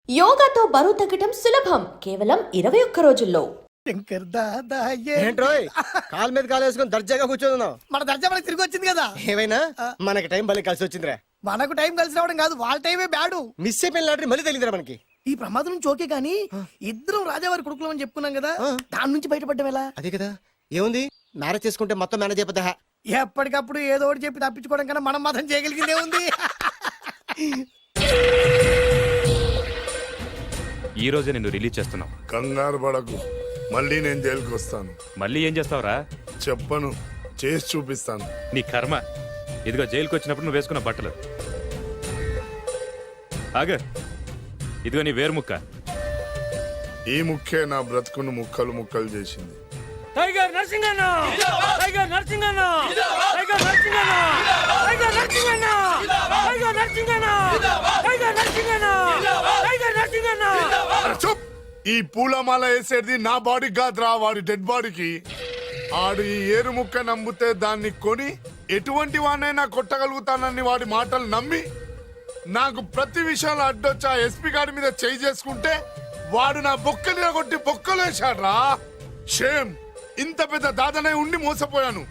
యోగాతో బరువు తగ్గటం సులభం కేవలం 21 రోజుల్లో. ఏంట్రోయ్ కాలు మీద కాలు వేసుకొని దర్జాగా కూర్చోదున్నావు. మన దర్జా మనకి తిరిగి వచ్చింది కదా. ఏమైనా మనకి టైం భలే కలిసి వచ్చిందిరా. మనకు టైం కలిసి రావడం కాదు, వాళ్ళ టైమే బ్యాడు. మిస్ అయిపోయిన లాటరీ మళ్ళీ తెలియదురా మనకి. ఈ ప్రమాదం నుంచి ఓకే గానీ ఇద్దరం రాజావారి కొడుకులు అని చెప్పుకున్నాం కదా, దాని నుంచి బయటపడ్డం ఎలా? అదే కదా, ఏముంది మ్యారేజ్ చేసుకుంటే మొత్తం మేనేజ్ అయిపోతా. ఎప్పటికప్పుడు ఏదో ఒకటి చెప్పి తప్పించుకోవడం కన్నా మనం మాత్రం చేయగలిగిందే ఉంది. ఈ రోజే నిన్ను రిలీజ్ చేస్తున్నావు. కంగారు పడకు, మళ్ళీ నేను జైలుకి వస్తాను. మళ్ళీ ఏం చేస్తావురా? చెప్పను, చేసి చూపిస్తాను. నీ కర్మ. ఇదిగో జైలుకి వచ్చినప్పుడు నువ్వు వేసుకున్న బట్టలు. ఆగ, ఇదిగో నీ వేరు ముక్క. ఈ ముక్కే నా బ్రతుకును ముక్కలు ముక్కలు చేసింది. Tiger Narasinganna, tiger Narasinganna, tiger Narasinganna, tiger Narasinganna, tiger Narasinganna, tiger Narasinganna, tiger Narasinganna. చూప్, ఈ పూలమాల వేసేది నా బాడీ కాదురా, వాడి డెడ్ బాడీకి. ఆడు ఈ ఏరు ముక్క నమ్మితే దాన్ని కొని ఎటువంటి వాడినైనా కొట్టగలుగుతానని వాడి మాటలు నమ్మి నాకు ప్రతి విషయంలో అడ్డొచ్చా ఎస్పీ గారి మీద చేయి చేసుకుంటే వాడు నా బొక్కలు కొట్టి బొక్కలు వేశాడ్రా. షేమ్, ఇంత పెద్ద దాదనే ఉండి మోసపోయాను.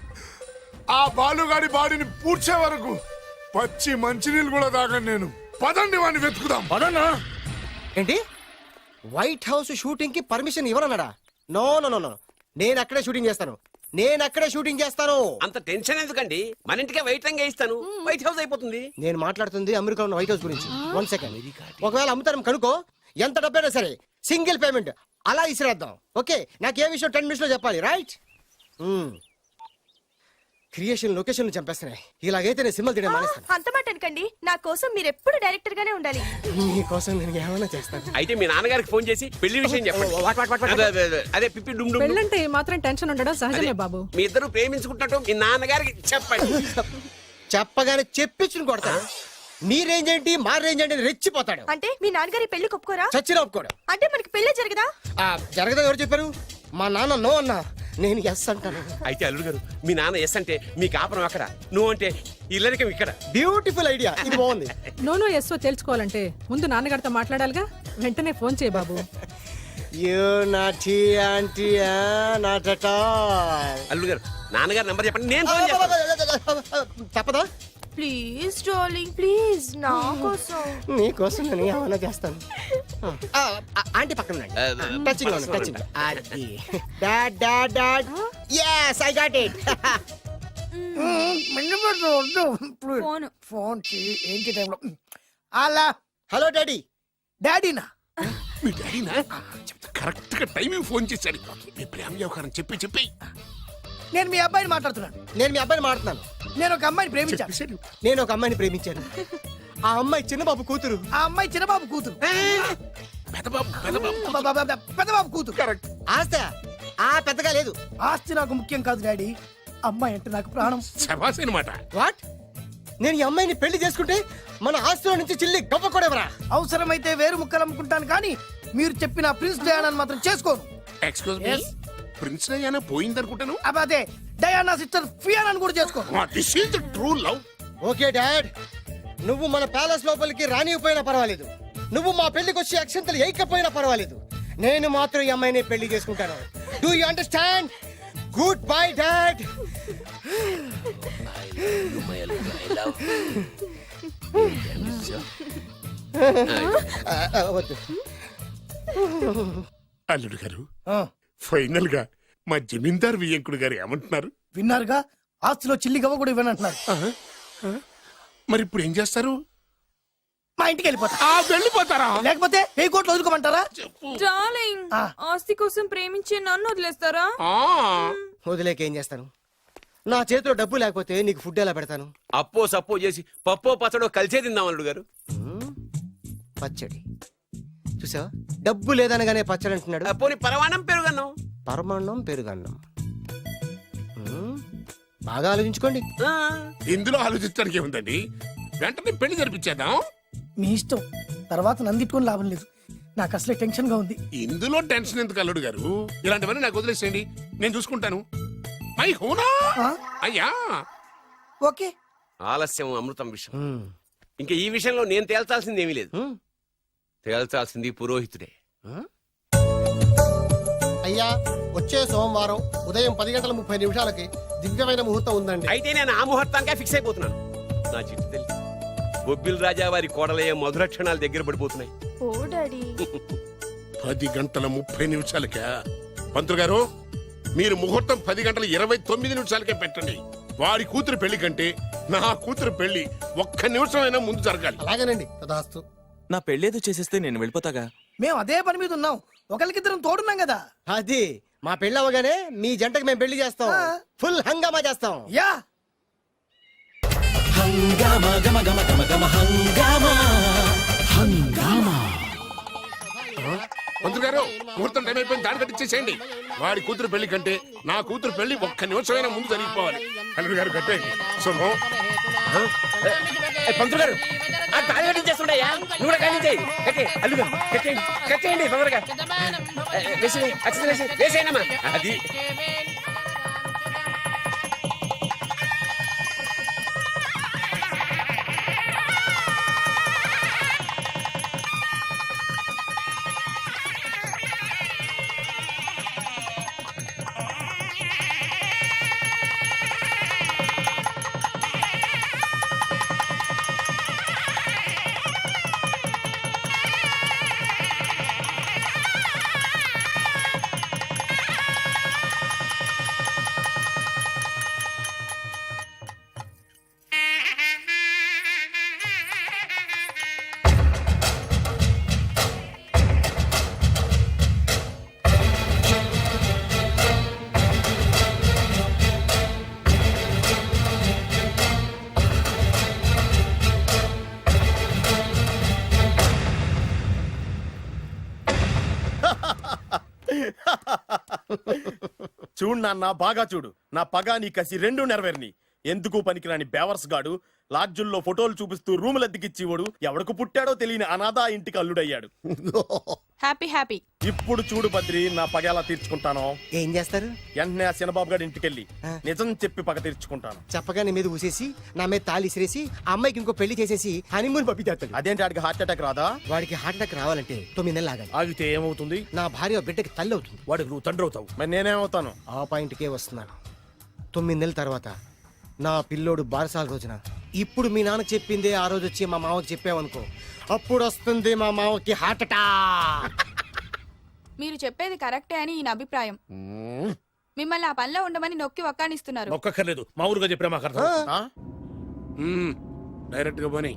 ఆ బాలుగాడి బాడీని పూడ్చే వరకు పచ్చి మంచినీళ్ళు కూడా తాగను నేను. పదండి వాడిని వెతుకుదాం. ఏంటి వైట్ హౌస్ షూటింగ్ కి పర్మిషన్ ఇవ్వరన్నాడా? నో నో నో నో, నేను అక్కడే షూటింగ్ చేస్తాను, నేను అక్కడే షూటింగ్ చేస్తాను. అంత టెన్షన్ ఎందుకండి, మన ఇంటికే వైట్ రంగు వేయిస్తాను, వైట్ హౌస్ అయిపోతుంది. నేను మాట్లాడుతుంది అమెరికా ఉన్న వైట్ హౌస్ గురించి. 1 సెకండ్, ఒకవేళ అమ్ముతారం కనుకో, ఎంత డబ్బైనా సరే సింగిల్ పేమెంట్ అలా ఇసిరేద్దాం. ఓకే, నాకు ఏ విషయం 10 minutes లో చెప్పాలి, రైట్? Creation location చంపేస్తున్నాయి. ఇలాగైతే నేను సినిమా తీయడం మానేస్తాను. అంత మాట అనకండి, నా కోసం మీరు ఎప్పుడు డైరెక్టర్ గానే ఉండాలి. మీకోసం నేను ఏమైనా చేస్తాను. అయితే మీ నాన్నగారికి ఫోన్ చేసి పెళ్లి విషయం చెప్పండి. అదే పిప్పి డుమ్ డుమ్. పెళ్ళంటే మాత్రం టెన్షన్ ఉండడం సహజమే బాబు. మీ ఇద్దరు ప్రేమించుకుంటున్నట్టు మీ నాన్నగారికి చెప్పండి. చెప్పగానే చెప్పించుని కొడతాడు. మీ రేంజ్ ఏంటి మా రేంజ్ ఏంటి రెచ్చిపోతాడు. అంటే మీ నాన్నగారి పెళ్లి ఒప్పుకోరా? చచ్చిన ఒప్పుకోడు. అంటే మనకి పెళ్లి జరగదా? జరగదా? ఎవరు చెప్పారు? మా నాన్న నో అన్నా, నేను ఎస్ అంటాను. అయితే అల్లుడు గారు, మీ నాన్న ఎస్ అంటే మీ కాపురం అక్కడ, నువ్వు అంటే ఇల్లరికం ఇక్కడ. బ్యూటిఫుల్ ఐడియా, ఇది బాగుంది. నోనో ఎస్ఓ తెలుసుకోవాలంటే ముందు నాన్నగారితో మాట్లాడాలిగా. వెంటనే ఫోన్ చేయి బాబు. అల్లుడు గారు, నాన్నగారు నంబర్ చెప్పండి, నేను ఫోన్ చేస్తాను. తప్పదా? ప్లీజ్ డార్లింగ్, ప్లీజ్ నా కోసం. నీకోసం నేను ఏమైనా చేస్తాను. ఆంటీ పక్కన touching touching. Dad dad dad, yes I got it. Phone ఏంటి టైంలో? అలా హలో డాడీ. డాడీనా? మీ డాడీనా? చెప్తా, కరెక్ట్ గా టైమింగ్ ఫోన్ చేశాడు. మీ ప్రేమ వ్యవహారం చెప్పి చెప్పి. నేను మీ అబ్బాయిని మాట్లాడుతున్నాను. నేను మీ అబ్బాయిని మాట్లాడుతున్నాను. నేను ఒక అమ్మాయిని ప్రేమించాను. నేను ఒక అమ్మాయిని ప్రేమించాను. ఆ అమ్మాయి చిన్నబాబు కూతురు. ఆ అమ్మాయి చిన్నబాబు కూతురు. పెద్దబాబు కూతురు. కరెక్ట్. ఆస్తి ఆ పెద్దగా లేదు. ఆస్తి నాకు ముఖ్యం కాదు డాడీ, అమ్మాయి అంటే నాకు ప్రాణం. శబాస్ అన్నమాట. వాట్? నేను ఈ అమ్మాయిని పెళ్లి చేసుకుంటే మన ఆస్తిలో నుంచి చిల్లి గవ్వ కూడా ఎవరా? అవసరమైతే వేరు ముక్కలు అమ్ముకుంటాను కానీ మీరు చెప్పిన ప్రిన్స్ డయానాని మాత్రం చేసుకోను. ఎక్స్క్యూజ్ మీ, ప్రిన్స్ డయానా పోయిందనుకుంటాను. అదే డయానా సిస్టర్ ఫియానాని కూడా చేసుకోను. This is the true love. Okay dad, నువ్వు మన ప్యాలెస్ లోపలికి రానిపోయినా పర్వాలేదు, నువ్వు మా పెళ్లికి వచ్చి అక్షంతలు వేయకపోయినా పర్వాలేదు, నేను మాత్రం ఈ అమ్మాయిని పెళ్లి చేసుకుంటాను. Do you understand? Good bye dad. అల్లుడు గారు, ఫైనల్ గా మా జమీందార్ వియ్యంకుడు గారు ఏమంటున్నారు? విన్నారుగా, ఆస్తిలో చిల్లి గవ్వ కూడా ఇవ్వనంటున్నారు. మరి ఇప్పుడు ఏం చేస్తారు? మా ఇంటికి వెళ్ళిపోతా. వెళ్ళిపోతారా? లేకపోతే 1000 కోట్లు వదులుకోమంటారా? డార్లింగ్, ఆస్తి కోసం ప్రేమించే నన్ను వదిలేస్తారా? వదిలేక ఏం చేస్తాను? నా చేతిలో డబ్బు లేకపోతే నీకు ఫుడ్ ఎలా పెడతాను? అప్పో సప్పో చేసి పప్పో పచ్చడో కలిసే తిందాం అల్లుడు గారు. పచ్చడి చూసావా? డబ్బు లేదనగానే పచ్చడి అంటున్నాడు. పోనీ పరమాణం పెరుగన్నాం. పరమాన్నం పెరుగన్నం. బాగా ఆలోచించుకోండి. ఇందులో ఆలోచించడానికి ఏముందండి, వెంటనే పెళ్లి జరిపించేద్దాం. మీ ఇష్టం, తర్వాత నందిట్టుకొని లాభం లేదు. నాకు అసలే టెన్షన్ గా ఉంది. ఇందులో టెన్షన్ ఎందుకు అల్లుడు గారు? ఇలాంటివన్నీ నాకు వదిలేసేయండి, నేను చూసుకుంటాను. మై హోనా అయ్యా. ఓకే. ఆలస్యం అమృతం విషయం. ఇంకా ఈ విషయంలో నేను తేల్చాల్సింది ఏమీ లేదు. తేల్చాల్సింది పురోహితుడే. అయ్యా వచ్చే సోమవారం ఉదయం 10:30 దివ్యమైన ముహూర్తం ఉందండి. అయితే నేను ఆ ముహూర్తానికే ఫిక్స్ అయిపోతున్నాను. నా చిట్టు తల్లి బొబ్బిల్ రాజా వారి కోడలయ్యే మధుర క్షణాలు దగ్గర పడిపోతున్నాయి. ఓ డాడీ 10:30 పంతులు గారు, మీరు ముహూర్తం 10:29 పెట్టండి. వాడి కూతురు పెళ్లి కంటే నా కూతురు పెళ్లి 1 నిమిషమైనా ముందు జరగాలి. అలాగేనండి తదాస్తు. నా పెళ్ళేదో చేసేస్తే నేను వెళ్ళిపోతాగా. మేము అదే పని మీద ఉన్నాం, ఒకరికిద్దరం తోడున్నాం కదా. అది మా పెళ్ళి అవగానే మీ జంటకి మేము పెళ్లి చేస్తాం. ఫుల్ హంగామా చేస్తాం. యా పంతులు గారు, ముహూర్తం టైం అయిపోయింది, దాడి కట్టించేసేయండి. వాడి కూతురు పెళ్లి కంటే నా కూతురు పెళ్లి 1 నిమిషమైనా ముందు జరిగిపోవాలి. అల్లుడు గారు కట్టేయండి. శుభం. పంతులు గారు ఆ తాళి కట్టించేస్తుండయా, నువ్వు కూడా కట్టించేయి. కట్టే అల్లుగా కట్టేయండి, కట్టేయండి తొందరగా. వేసేయనమ్మా. అది చూడు నాన్న, బాగా చూడు. నా పగా నీ కసి రెండు నెరవేరిని. ఎందుకు పనికిరాని బేవర్స్ గాడు లాడ్జుల్లో ఫోటోలు చూపిస్తూ రూములు అద్దెకిచ్చివాడు ఎవడకు పుట్టాడో తెలియని అనాథ ఇంటికి అల్లుడయ్యాడు. Happy happy. ఇప్పుడు చూడు బద్రి, నా పగ ఎలా తీర్చుకుంటానో. ఏం చేస్తారు? వెంటనే ఆ చిన్నబాబు గారి ఇంటికెళ్ళి నిజం చెప్పి పగ తీర్చుకుంటాను. చెప్పగా నీ మీద ఊసేసి నా మీద తాళి ఇసిరేసి ఆ అమ్మాయికి ఇంకో పెళ్లి చేసేసి హనీమూన్ పంపించేస్తాడు. అదేంటి, ఆడికి హార్ట్ అటాక్ రాదా? వాడికి హార్ట్ అటాక్ రావాలంటే 9 నెలలు ఆగాలి. ఆగితే ఏమవుతుంది? నా భార్య బిడ్డకి తల్లి అవుతుంది. వాడికి నువ్వు తండ్రి అవుతావు. మరి నేనేమవుతాను? ఆ పాయింట్కే వస్తున్నాను. 9 నెలల తర్వాత నా పిల్లోడు బారసాల రోజున ఇప్పుడు మీ నాన్న చెప్పిందే ఆ రోజు వచ్చి మా మామకి చెప్పావనుకో, అప్పుడు వస్తుంది మా మామకి హార్ట్ అటాక్. మీరు చెప్పేది కరెక్టే అని ఈయన అభిప్రాయం. మిమ్మల్ని ఆ పనిలో ఉండమని నొక్కి ఒక్కానిస్తున్నారు. ఒక్కర్లేదు, మా ఊరుగా చెప్పినా మాకు అర్థం. డైరెక్ట్ గా పోనీ.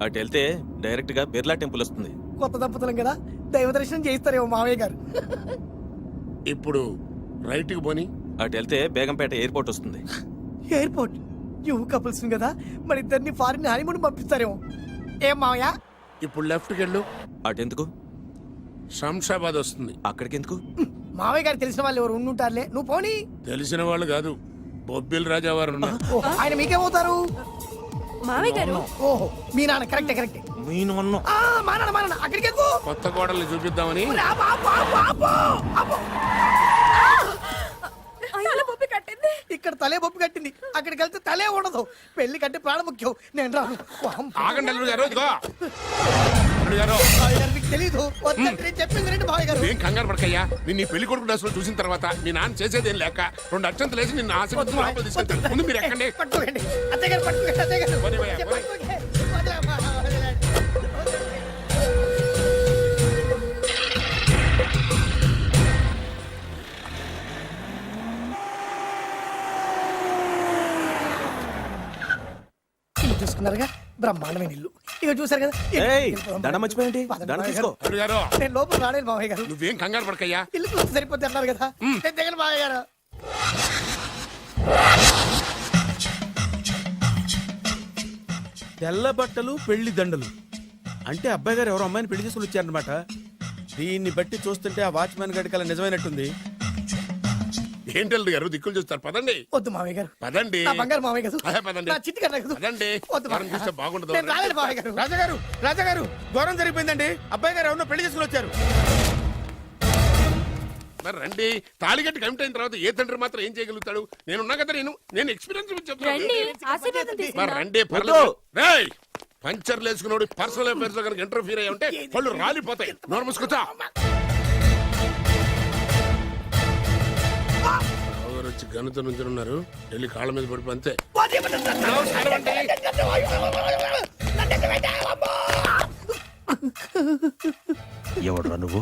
అటు వెళ్తే డైరెక్ట్ గా బిర్లా టెంపుల్ వస్తుంది. కొత్త దంపతులం కదా, దైవ దర్శనం చేయిస్తారేమో మావయ్య గారు. ఇప్పుడు రైట్ కి పోనీ. అటు వెళ్తే బేగంపేట ఎయిర్పోర్ట్ వస్తుంది. ఎయిర్పోర్ట్ యూ కపుల్స్ కదా, మరి ఇద్దరిని ఫారిన్ హనీమూన్ పంపిస్తారేమో. ఏం మావయ్య? ఇప్పుడు లెఫ్ట్ కి వెళ్ళు. అటెందుకు? శంషాబాద్ వస్తుంది. అక్కడికి ఎందుకు? మావయ్య గారు తెలిసిన వాళ్ళు ఎవరు ఉండుంటారులే, నువ్వు పోనీ. తెలిసిన వాళ్ళు కాదు, బొబ్బిల్ రాజా వారు ఉన్నారు. ఓ, ఆయన మీకేమవుతారు? మామయ్య గారు ఓహో, మీ నాన్న. కరెక్టే కరెక్టే. మా నాన్న అక్కడికి ఎక్కువ. కొత్త కోడల్ని చూపిద్దామని. కట్టింది. ఇక్కడ తలే బొప్పు కట్టింది, అక్కడికి వెళ్తే తలే ఉండదు. పెళ్లి కంటే ప్రాణం ముఖ్యం. నేను రాను. ఆగండి అల్లుడు గారు, ఇదిగో అల్లుడు గారు. మావయ్య గారు మీకు తెలీదు. వద్దంటే నేను చెప్పింది రండి మావయ్య గారు. ఏం కంగారు పడకయ్యా, నిన్ను ఈ పెళ్లి కొడుకు డ్రెస్ లో చూసిన తర్వాత మీ నాన్న చేసేదేం లేక 2 అక్షంతలు వేసి నిన్ను ఆశీర్వదించి లోపలికి తీసుకెళ్తాను. ముందు మీరు ఎక్కండి. పట్టుకోండి అత్తయ్య గారు, పట్టుకోండి అత్తయ్య గారు. పోనీ భయ్యా, పోనీ. వదలమ్మా, వదలండి. ఇల్లు చూసుకున్నారుగా, బ్రహ్మాండమైన ఇల్లు. ఇక చూసారు కదా. దండం మర్చిపోయింది. దండం తీసుకో. అల్లుడు గారు, నేను లోపల రాలేదు మావయ్య గారు. నువ్వేం కంగారు పడకయ్యా. ఇల్లు చూస్తే సరిపోతే అన్నారు కదా. నేను దిగను మావయ్య గారు. తెల్ల బట్టలు పెళ్లి దండలు అంటే అబ్బాయి గారు ఎవరో అమ్మాయిని పెళ్లి చేసుకుని వచ్చారనమాట. దీన్ని బట్టి చూస్తుంటే ఆ వాచ్మెన్ గడి కల నిజమైనట్టుంది. ఏంటి అల్లుడు గారు దిక్కులు చూస్తారు? పదండి. వద్దు మావయ్య గారు. పదండి. నా బంగారు మావయ్య గారు. అదే పదండి. నా చిట్టి కన్నా కదా. పదండి. వద్దు వారం మావయ్య చూస్తే గారు. బాగుండదు. నేను రాలేదు మావయ్య గారు. రాజాగారు, రాజాగారు, ఘోరం జరిగిపోయిందండి. అబ్బాయి గారు ఎవరినో పెళ్లి చేసుకుని వచ్చారు. మరి రండి. తాళిగట్టి కమిట్ అయిన తర్వాత ఏ తండ్రి మాత్రం ఏం చేయగలుగుతాడు? నేనున్నా కదా, నేను ఎక్స్పీరియన్స్ చెప్తాను. రండి ఆశీర్వాదం మరి తీసుకుందాం. రండి, పర్లేదు. రేయ్, పంచర్లు వేసుకున్నాడు పర్సనల్ అఫేర్స్ లో కనుక ఇంటర్ఫీర్ అయ్యి ఉంటే వాళ్ళు రాలిపోతాయి. నోరు మూసుకొచ్చా. ఎవరు వచ్చి గనుత నుంచి ఉన్నారు, వెళ్ళి కాళ్ళ మీద పడిపో అంతే. నమస్కారం అండి. ఎవడురా నువ్వు?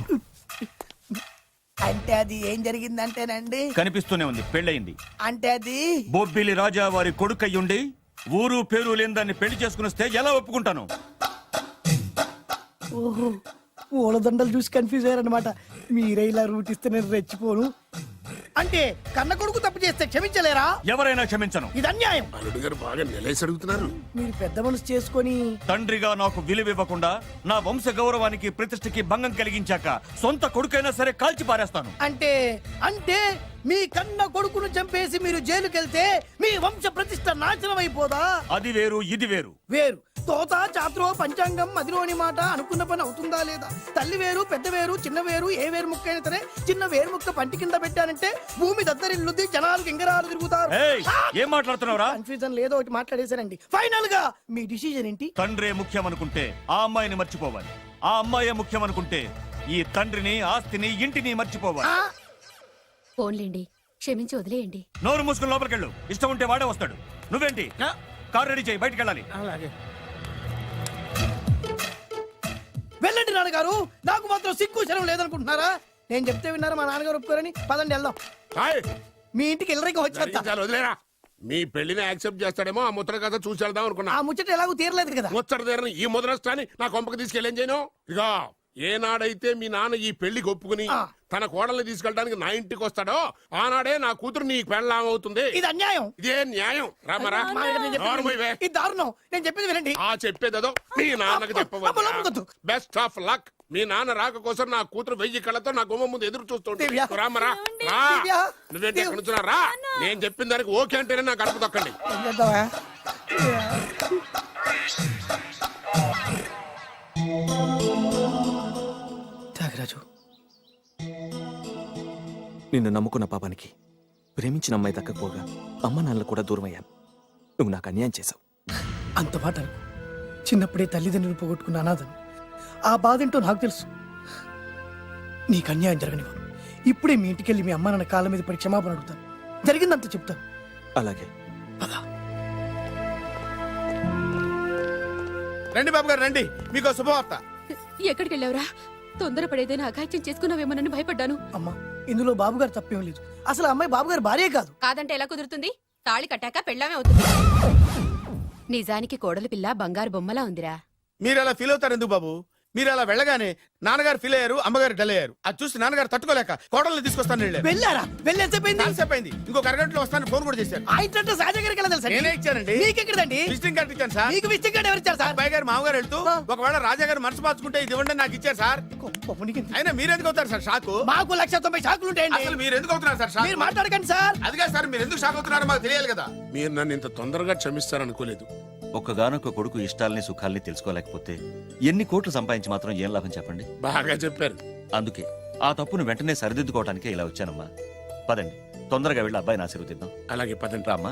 అంటే అది ఏం జరిగిందంటేనండి, కనిపిస్తూనే ఉంది, పెళ్ళయింది. అంటే అది బొబ్బిలి రాజా వారి కొడుకయ్యుండి ఊరు పేరు లేని దాన్ని పెళ్లి చేసుకుని వస్తే ఎలా ఒప్పుకుంటాను? ఓహో పూలదండలు చూసి కన్ఫ్యూజ్ అయ్యారనమాట. మీరే ఇలా రూట్ ఇస్తే నేను రెచ్చిపోను. అంటే కన్న కొడుకు తప్పు చేస్తే క్షమించలేరా? ఎవరైనా క్షమించను. ఇది అన్యాయం. అల్లుడు గారు బాగా నిలేసి అడుగుతున్నారు. మీరు పెద్ద మనసు చేసుకొని తండ్రిగా నాకు విలువివ్వకుండా నా వంశ గౌరవానికి ప్రతిష్టకి భంగం కలిగించాక సొంత కొడుకైనా సరే కాల్చి పారేస్తాను. అంటే అంటే మీ కన్న కొడుకును చంపేసి మీరు జైలుకెళ్తే మీ వంశ ప్రతిష్ట నాశనం అయిపోదా? అది వేరు, ఇది వేరు. వేరు. తోత చాత్రో పంచాంగం మదిలోని మాట అనుకున్న పని అవుతుందా లేదా? తల్లి వేరు, పెద్ద వేరు, చిన్న వేరు, ఏ వేరు ముక్క అయినా సరే చిన్న వేరు ముక్క పంటి కింద పెట్టానంటే భూమి దద్దరిల్లుద్ది, జనాలు గింగరాలు తిరుగుతారు. ఏయ్, ఏం మాట్లాడుతున్నావురా? కన్ఫ్యూజన్ లేదో ఒకటి మాట్లాడేశారండి. ఫైనల్ గా మీ డిసిజన్ ఏంటి? తండ్రే ముఖ్యం అనుకుంటే ఆ అమ్మాయిని మర్చిపోవాలి. ఆ అమ్మాయే ముఖ్యం అనుకుంటే ఈ తండ్రిని, ఆస్తిని, ఇంటిని మర్చిపోవాలి. ఫోన్లేండి, క్షమించి వదిలేయండి. నోరు మూసుకుని లోపలికెళ్ళు. ఇష్టం ఉంటే వాడే వస్తాడు. నువ్వేంటి? కార్ రెడీ చేయి, బయటికి వెళ్ళాలి. వెళ్ళండి నాన్నగారు. నాకు మాత్రం సిగ్గు శరం లేదనుకుంటున్నారా? నేను చెప్తే విన్నారా మా నాన్నగారు ఒప్పుకోరని? పదండి వెళ్దాం. హాయ్. మీ ఇంటికి వెళ్ళరికి వచ్చేస్తా. చాలు వదిలేరా. మీ పెళ్లిని యాక్సెప్ట్ చేస్తాడేమో ఆ ముద్ర కథ చూసి వెళ్దాం అనుకున్నా. ఆ ముచ్చట ఎలాగో తీరలేదు కదా. ముచ్చట తీరని ఈ ముద్రష్టాన్ని నా కొంపకి తీసుకెళ్ళేం చేయను. ఇక ఏనాడైతే మీ నాన్న ఈ పెళ్లికి ఒప్పుకుని తన కోడల్ని తీసుకెళ్ళడానికి నా ఇంటికి వస్తాడో ఆనాడే నా కూతురు నీ పెళ్ళాం అవుతుంది. ఇది అన్యాయం. ఇదే న్యాయం. రామరా. ఇది దారుణం. నేను చెప్పేది వినండి. ఆ చెప్పేదేదో మీ నాన్నకు చెప్పవచ్చు. Best of luck. మీ నాన్న రాక కోసం నా కూతురు 1000 కళ్ళతో నా గుమ్మ ముందు ఎదురు చూస్తుంటే రామరా. రా. నువ్వేంటి ఎక్కడ నుంచున్నా రా. నేను చెప్పిన దానికి ఓకే అంటేనే నా గడప తొక్కండి. త్యాగరాజు, నిన్ను నమ్ముకున్న పాపానికి ప్రేమించిన అమ్మాయి దక్కకపోగా అమ్మ నాన్నలు కూడా దూరం అయ్యాను. నువ్వు నాకు అన్యాయం చేశావు. అంత మాట అనకు. చిన్నప్పుడే తల్లిదండ్రులు పోగొట్టుకున్న అనాథను. ఆ బాధేంటో నాకు తెలుసు. నీకు అన్యాయం జరగనివ్వను. ఇప్పుడే మీ ఇంటికి వెళ్ళి మీ అమ్మ నాన్న కాళ్ళ మీద పడి క్షమాపణ అడుగుతాను. జరిగిందంత చెప్తాను. అలాగే. పద. రండి బాబు గారు రండి, మీకు శుభవార్త. ఎక్కడికి వెళ్ళావురా? తొందరపడేదైనా అఘాయిత్యం చేసుకున్నావేమోనని భయపడ్డాను. అమ్మా, ఇందులో బాబు గారు తప్పేం లేదు. అసలు అమ్మాయి బాబు గారు భార్యే కాదు. కాదంటే ఎలా కుదురుతుంది? తాళి కట్టాక పెళ్ళామే అవుతుంది. నిజానికి కోడలి పిల్ల బంగారు బొమ్మలా ఉందిరా. మీరు అలా ఫీల్ అవుతారు ఎందుకు బాబు? మీరు అలా వెళ్ళగానే నాన్నగారు ఫీల్ అయ్యారు, అమ్మగారు డల్ అయ్యారు. అది చూసి నాన్నగారు తట్టుకోలేక కోడల్ని తీసుకొస్తాను వెళ్ళారా? వెళ్ళేసేపోయింది. ఇంకొక అరగంటలో వస్తాను ఫోన్ కూడా చేశారు. ఆ ఇంట్లో సహజ గారికి ఎలా తెలుసా? నేనే ఇచ్చానండి. మీకెక్కడండి? విజిటింగ్ కార్డు ఇచ్చాను సార్. మీకు విజిటింగ్ కార్డు ఎవరు ఇచ్చారు సార్? అబ్బాయి గారు మామగారు వెళ్తూ ఒకవేళ రాజా గారు మనసు మార్చుకుంటే ఇది ఇవ్వండి నాకు ఇచ్చారు సార్. అయినా మీరు ఎందుకు అవుతారు సార్ షాక్? మాకు 190 షాకులు ఉంటాయండి. అసలు మీరు ఎందుకు అవుతున్నారు సార్ షాక్? మీరు మాట్లాడకండి సార్. అదిగా సార్, మీరు ఎందుకు షాక్ అవుతున్నారో మాకు తెలియాలి కదా. మీరు నన్ను ఇంత తొందరగా క్షమిస్తారనుకోలేదు. ఒక్కగానొక్క కొడుకు ఇష్టాల్ని సుఖాల్ని తెలుసుకోలేకపోతే ఎన్ని కోట్లు సంపాదించి మాత్రం ఏం లాభం చెప్పండి? బాగా చెప్పారు. అందుకే ఆ తప్పును వెంటనే సరిదిద్దుకోవటానికే ఇలా వచ్చానమ్మా. పదండి, తొందరగా వెళ్ళి అబ్బాయిని ఆశీర్వదిద్దాం. అలాగే పదండి. రామ్మా.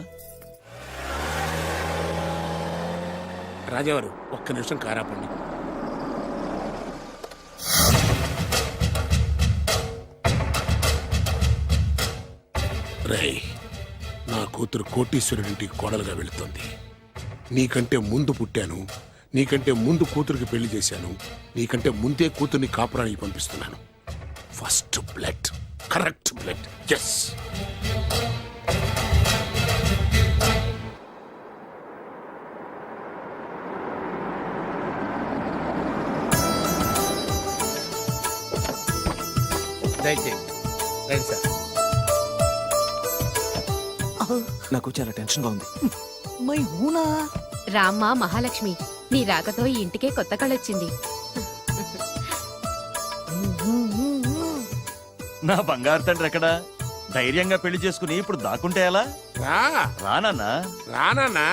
రాజావారు ఒక్క నిమిషం కారాపండి. రేయ్, నా కూతురు కోటీశ్వరుడింటికి కోడలుగా వెళుతుంది. నీకంటే ముందు పుట్టాను, నీకంటే ముందు కూతురికి పెళ్లి చేశాను, నీకంటే ముందే కూతుర్ని కాపురానికి పంపిస్తున్నాను. First blood, correct blood. Yes. నాకు చాలా టెన్షన్ గా ఉంది. మై హూనా. రామ్మ మహాలక్ష్మి, నీ రాకతో ఈ ఇంటికే కొత్త కళొచ్చింది. నా బంగారు తండ్రి ఎక్కడా? ధైర్యంగా పెళ్లి చేసుకుని ఇప్పుడు దాక్కుంటే ఎలా? రానన్నా. రానా.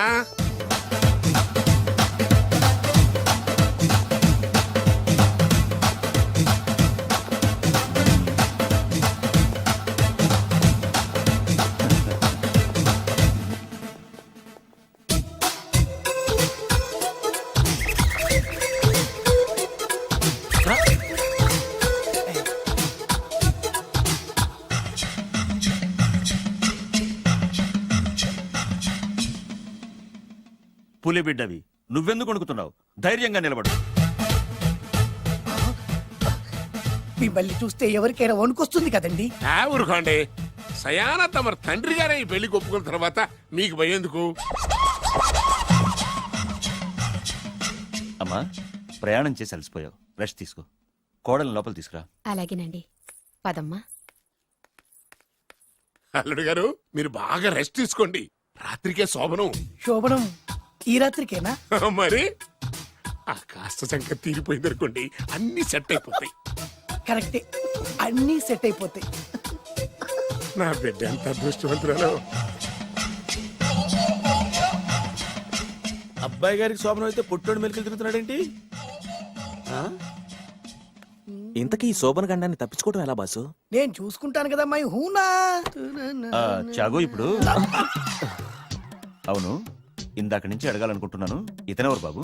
పులి బిడ్డవి నువ్వెందుకు వణుకుతున్నావు? ధైర్యంగా నిలబడు. మిమ్మల్ని చూస్తే ఎవరికైనా వణుకొస్తుంది కదండి. ఊరుకోండి. సయానా తమ తండ్రి గారే ఈ పెళ్లికి ఒప్పుకున్న తర్వాత మీకు భయందుకు? అమ్మా, ప్రయాణం చేసి అలసిపోయావు, రెస్ట్ తీసుకో. కోడలు లోపల తీసుకురా. అలాగేనండి. పదమ్మా. అల్లుడు గారు మీరు బాగా రెస్ట్ తీసుకోండి. రాత్రికే శోభనం. శోభనం ఈ రాత్రికేనా? మరి ఆ కాస్త సంఖ్య తీరిపోయింది అనుకోండి, అన్ని సెట్ అయిపోతాయి. కరెక్టే, అన్నీ సెట్ అయిపోతాయి. నా బిడ్డ ఎంత అదృష్టవంతురాలు. అబ్బాయి గారికి శోభనం అయితే పుట్టోడు మెలికలు తిరుగుతున్నాడేంటి? ఇంతకీ ఈ శోభన గండాన్ని తప్పించుకోవడం ఎలా బాసు? నేను చూసుకుంటాను కదా మై హూనా. చాగు ఇప్పుడు. అవును, ఇందాక నుంచి అడగాలనుకుంటున్నాను, ఇతనెవరు బాబు?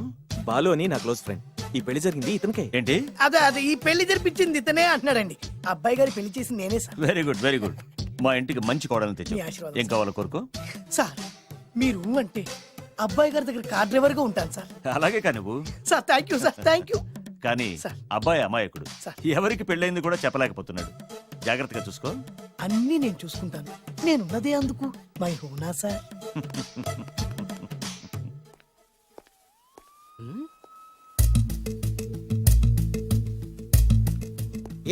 బాలు అని నా క్లోజ్ ఫ్రెండ్. ఈ పెళ్లి జరిగింది ఇతనికే. ఏంటి? అదే ఈ పెళ్లి జరిపించింది ఇతనే అంటున్నాడండి. అబ్బాయి గారి పెళ్లి చేసింది నేనే sir. Very good, very good. మా ఇంటికి మంచి కోడలను తెచ్చు. మీ ఆశీర్వాదం ఏం కావాలో కోరుకో. సార్ మీరు అంటే అబ్బాయి గారి దగ్గర కార్ డ్రైవర్ గా ఉంటాను సార్. అలాగే కానీ నువ్వు. Sir thank you sir, thank you. కానీ సార్. అబ్బాయి అమాయకుడు, సార్. ఎవరికి పెళ్ళైంది కూడా చెప్పలేకపోతున్నాడు. జాగ్రత్తగా చూసుకో. అన్నీ నేను చూసుకుంటాను. నేనున్నదే అందుకు మై హూనా సార్.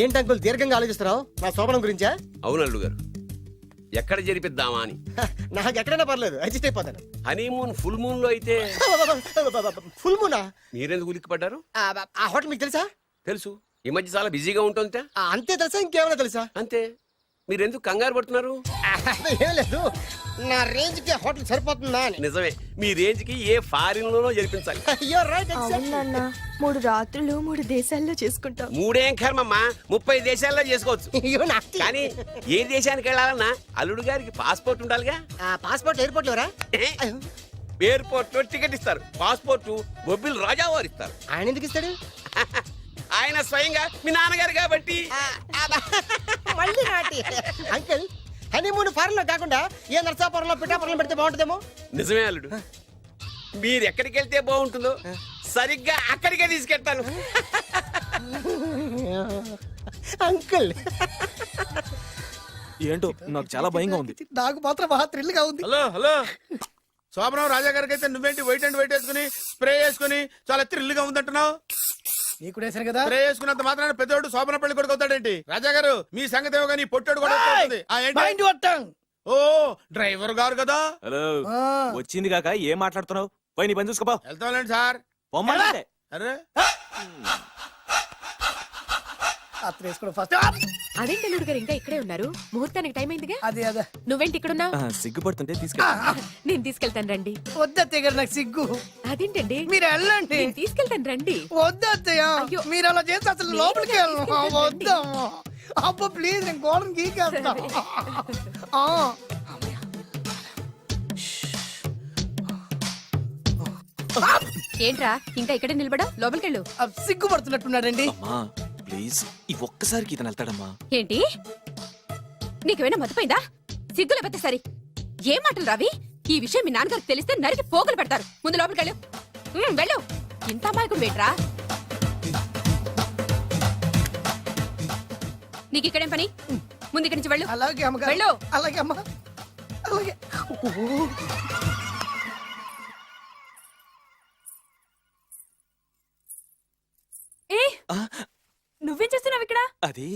ఏంటి అంకుల్ దీర్ఘంగా ఆలోచిస్తున్నావు? నా శోభనం గురించా? అవును అల్లుడు గారు, ఎక్కడ జరిపిద్దామా అని. నాకు ఎక్కడైనా పర్లేదు, అడ్జస్ట్ అయిపోతాను. హనీమూన్ ఫుల్ మూన్ లో అయితే ఫుల్ మూనా? మీరెందుకు ఉలిక్కిపడ్డారు? ఆ హోటల్ మీకు తెలుసా? తెలుసు, ఈ మధ్య చాలా బిజీగా ఉంటుందిట. అంతే తెలుసా, ఇంకేమైనా తెలుసా? అంతే. మీరెందుకు కంగారు పడుతున్నారు? ఏం లేదు, నా రేంజ్ కి హోటల్ సరిపోతుందా అని. నిజమే, మీ రేంజ్ కి ఏ ఫారిన్ లోనో జరిపించాలి. You're right, exactly. నాన్న 3 రాత్రులు 3 దేశాల్లో చేసుకుంటాం. మూడేం కర్మమ్మా, 30 దేశాల్లో చేసుకోవచ్చు. You're nasty. కానీ ఏ దేశానికి వెళ్ళాలన్నా అల్లుడు గారికి పాస్పోర్ట్ ఉండాలిగా. Passport airport LoRa? ఎయిర్పోర్ట్ లో టికెట్ ఇస్తారు, పాస్పోర్ట్ బొబ్బిల్ రాజా వారు ఇస్తారు. ఆయన ఎందుకు ఇస్తాడు? ఆయన స్వయంగా మీ నాన్నగారు కాబట్టి. మళ్ళీ నాటి అంకుల్, హనీమూన్ ఫారెన్ లో కాకుండా ఏ నర్సాపురంలో పిఠాపురంలో పెడితే బాగుంటుందేమో. నిజమే అల్లుడు, మీరు ఎక్కడికి వెళ్తే బాగుంటుందో సరిగ్గా అక్కడికే తీసుకెళ్తాను. అంకుల్ ఏంటో నాకు చాలా భయంగా ఉంది. నాకు మాత్రం బాగా థ్రిల్ గా ఉంది. హలో హలో, శోభనం రాజా గారికి అయితే నువ్వేంటి వైట్ అండ్ వైట్ వేసుకుని స్ప్రే వేసుకుని చాలా థ్రిల్ గా ఉందంటున్నావు? నీకు వేసాను కదా. స్ప్రే వేసుకున్నంత మాత్రాన పెద్దోడు శోభన పెళ్లి కొడుకు అవుతాడేంటి? రాజా గారు మీ సంగతి ఏమో కానీ పొట్టోడు కూడా అవుతుంది. Mind your tongue. ఓ డ్రైవర్ గారు కదా. హలో, ఆ. వచ్చింది కాక ఏం మాట్లాడుతున్నావు? పోయి నీ పని చూసుకోపో. వెళ్తాంలేండి సార్. పొమ్మంటే అరే అత్ర వేసుకోవడం ఫస్ట్. అదేంటి అల్లుడు గారు ఇంకా ఇక్కడే ఉన్నారు? ముహూర్తానికి టైం అయిందిగా. అదే అదే నువ్వేంటి ఇక్కడున్నా? సిగ్గుపడుతుంటే తీసుకెళ్ళి. నేను తీసుకెళ్తాను రండి. వద్దత్తయ్య గారు, నాకు సిగ్గు. అదేంటండి? మీరు వెళ్ళండి. నేను తీసుకెళ్తాను రండి. వద్దత్తయ్య, అయ్యో. మీరు అలా చేస్తే అసలు లోపలికి వెళ్ళను. వద్దమ్మా. అబ్బా ప్లీజ్, నేను గోడను గీకేస్తా. ఆ. ఏంట్రా ఇంకా ఇక్కడే నిలబడా? లోపలికెళ్ళు. సిగ్గుపడుతున్నట్టున్నాడండి. అమ్మా ప్లీజ్, ఈ ఒక్కసారికి ఇతను వెళ్తాడమ్మా. ఏంటి, నీకేమైనా మతిపోయిందా? సిగ్గు లేకపోతే సరి. ఏ మాటలు రావి? ఈ విషయం మీ నాన్నగారికి తెలిస్తే నరికి పోగులు పెడతారు. ముందు లోపలికెళ్ళు. వెళ్ళు. ఇంత అమాయకుడు వేట్రా? నీకు ఇక్కడేం పని? ముందు ఇక్కడి నుంచి వెళ్ళు. అలాగే అమ్మగారు. వెళ్ళు. అలాగే అమ్మా, అలాగే. నువ్వేం చేస్తున్నావు ఇక్కడ? అది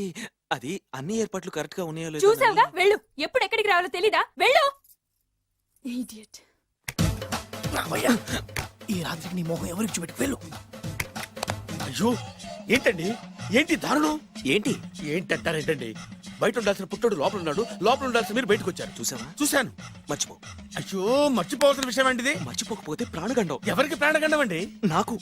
అది అన్ని ఏర్పాట్లు కరెక్ట్ గా ఉన్నాయో లేదో చూసావుగా, అని- వెళ్ళు. ఎప్పుడు ఎక్కడికి రావాలో తెలీదా? వెళ్ళు. Idiot. రామయ్య, ఈ రాత్రికి నీ మొహం ఎవరికి చూపెట్టుకు వెళ్ళు. అయ్యో ఏంటండి, ఏంటి దారుణం? ఏంటి ఏంటంటారేంటండి? బయట ఉండాల్సిన పుట్టోడు లోపల ఉన్నాడు, లోపల ఉండాల్సిన మీరు బయటకు వచ్చారు. చూసావా? చూశాను. మర్చిపో. అయ్యో మర్చిపోవాల్సిన విషయం ఏంటిది? మర్చిపోకపోతే ప్రాణగండం. ఎవరికి ప్రాణగండం అండి? నాకు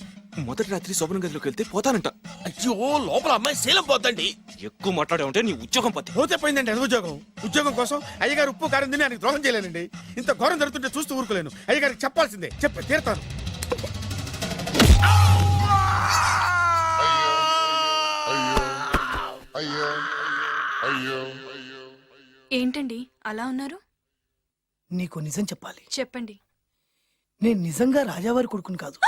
మొదటి రాత్రి శోభన గదిలోకి వెళ్తే పోతానంట. అయ్యో లోపల అమ్మాయి శీలం పోద్దండి. ఎక్కువ మాట్లాడే ఉంటే నీ ఉద్యోగం పోతే. పోతే పోయిందండి అది ఉద్యోగం. ఉద్యోగం కోసం అయ్యగారు ఉప్పు కారం తిని ఆయనకు ద్రోహం చేయలేనండి. ఇంత ఘోరం జరుగుతుంటే చూస్తూ ఊరుకోలేను. అయ్యగారికి చెప్పాల్సిందే, చెప్పి తీరుతాను. ఏంటండి అలా ఉన్నారు? నీకు నిజం చెప్పాలి. చెప్పండి. నేను నిజంగా రాజావారి కొడుకుని కాదు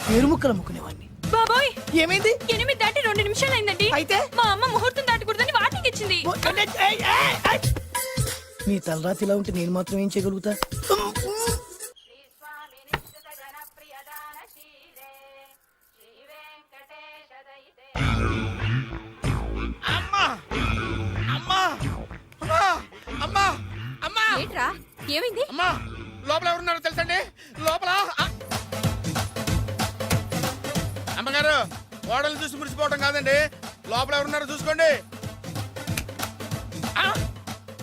పేరుముక్కలు అమ్ముకునేవాడిని. బాబోయ్ ఏమైంది? 8 దాటి 2 నిమిషాలు అయిందండి. అయితే మా అమ్మ ముహూర్తం దాటకూడదని వాటికి ఇచ్చింది. నీ తలరాతి ఇలా ఉంటే నేను మాత్రం ఏం చేయగలుగుతా? అమ్మా అమ్మా ఏంట్రా ఏమైంది? అమ్మా లోపల ఎవరున్నారో తెలుసండి? లోపల అమ్మగారు ఓడలు చూసి మురిసిపోవడం కాదండి, లోపల ఎవరున్నారో చూసుకోండి. ఆ,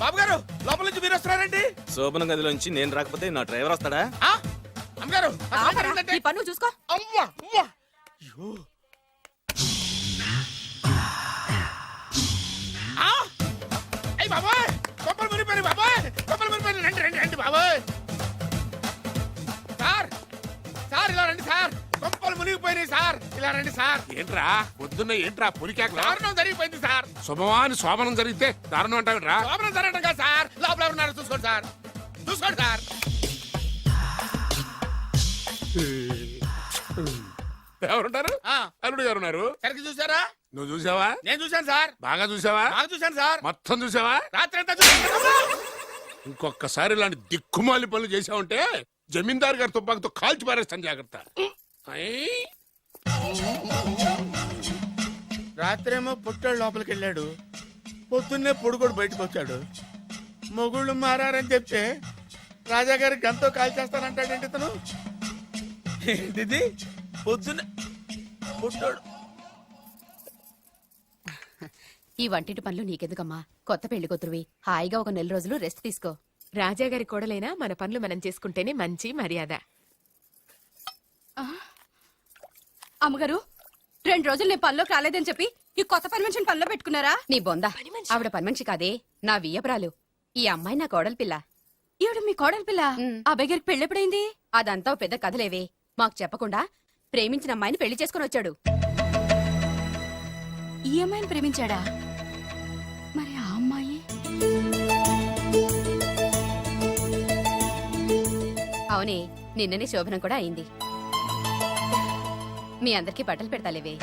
బాబు గారు లోపల నుంచి మీరు వస్తున్నారండి? శోభన గదిలోంచి నేను రాకపోతే నా డ్రైవర్ వస్తాడా? ఆ, అమ్మగారు అసలు ఆపరా, ఏంటంటే- నీ పన్ను చూసుకో. అమ్మా అమ్మా అయ్యో. ఆ, అయ్ బాబాయ్ కొప్పలు మునిపోయి బాబాయ్, కొప్పలు మునిపోయి. రండి రండి రండి బాబాయ్. సార్ సార్ ఇలా రండి సార్, కొప్పలు మునిగిపోయినాయి సార్, ఇలా రండి సార్. ఏంట్రా పొద్దున్న ఏంట్రా పులికేకలా? దారుణం జరిగిపోయింది సార్. శుభమాని శోభనం జరిగితే దారుణం అంటావురా? లోపల జరగడం కాదు సార్, లోపల ఎవరున్నారో చూసుకోండి సార్, చూసుకోండి సార్. ఎవరుంటారు? ఆ, అల్లుడు గారు ఉన్నారు. సరిగ్గా చూసారా? నువ్వు చూసావా? నేను చూశాను సార్, బాగా చూసావా? బాగా చూశాను సార్, మొత్తం చూసావా? రాత్రి అంతా చూశాను. ఇంకొకసారి ఇలాంటి దిక్కుమాలి పనులు చేసావంటే జమీందారు గారి తుపాకుతో కాల్చి పారేస్తాను, జాగ్రత్త. ఐ! రాత్రేమో పుట్టాడు లోపలికి వెళ్ళాడు, పొద్దున్నే పొడుగోడు బయటకు వచ్చాడు. మొగుళ్ళు మారని చెప్తే రాజాగారి గంతో కాల్ చేస్తానంటాడేంటి ఇతను? ఏంటిది పొద్దున్నే పుట్టాడు. ఈ వంటింటి పనులు నీకెందుకమ్మా? కొత్త పెళ్లి కూతురువి, హాయిగా ఒక 4 రోజులు రెస్ట్ తీసుకో. రాజాగారి కోడలైనా మన పనులు మనం చేసుకుంటేనే మంచి మర్యాద. అమ్మగారు 2 రోజులు నేను పనిలోకి రాలేదని చెప్పి ఈ కొత్త పని మనిషిని పనిలో పెట్టుకున్నారా? నీ బొంద, ఆవిడ పని మనిషి కాదే, నా వియ్యపురాలు. ఈ అమ్మాయి నా కోడలి పిల్ల. ఈవిడ మీ కోడలి పిల్ల? ఆ బెగరికి పెళ్ళెప్పుడైంది? అదంతా ఓ పెద్ద కథలేవే, మాకు చెప్పకుండా ప్రేమించిన అమ్మాయిని పెళ్లి చేసుకుని వచ్చాడు. ఈ అమ్మాయిని ప్రేమించాడా? మరి ఆ అమ్మాయి? అవునే, నిన్ననే శోభనం కూడా అయింది. మీ అందరికీ బట్టలు పెడతాలేవే.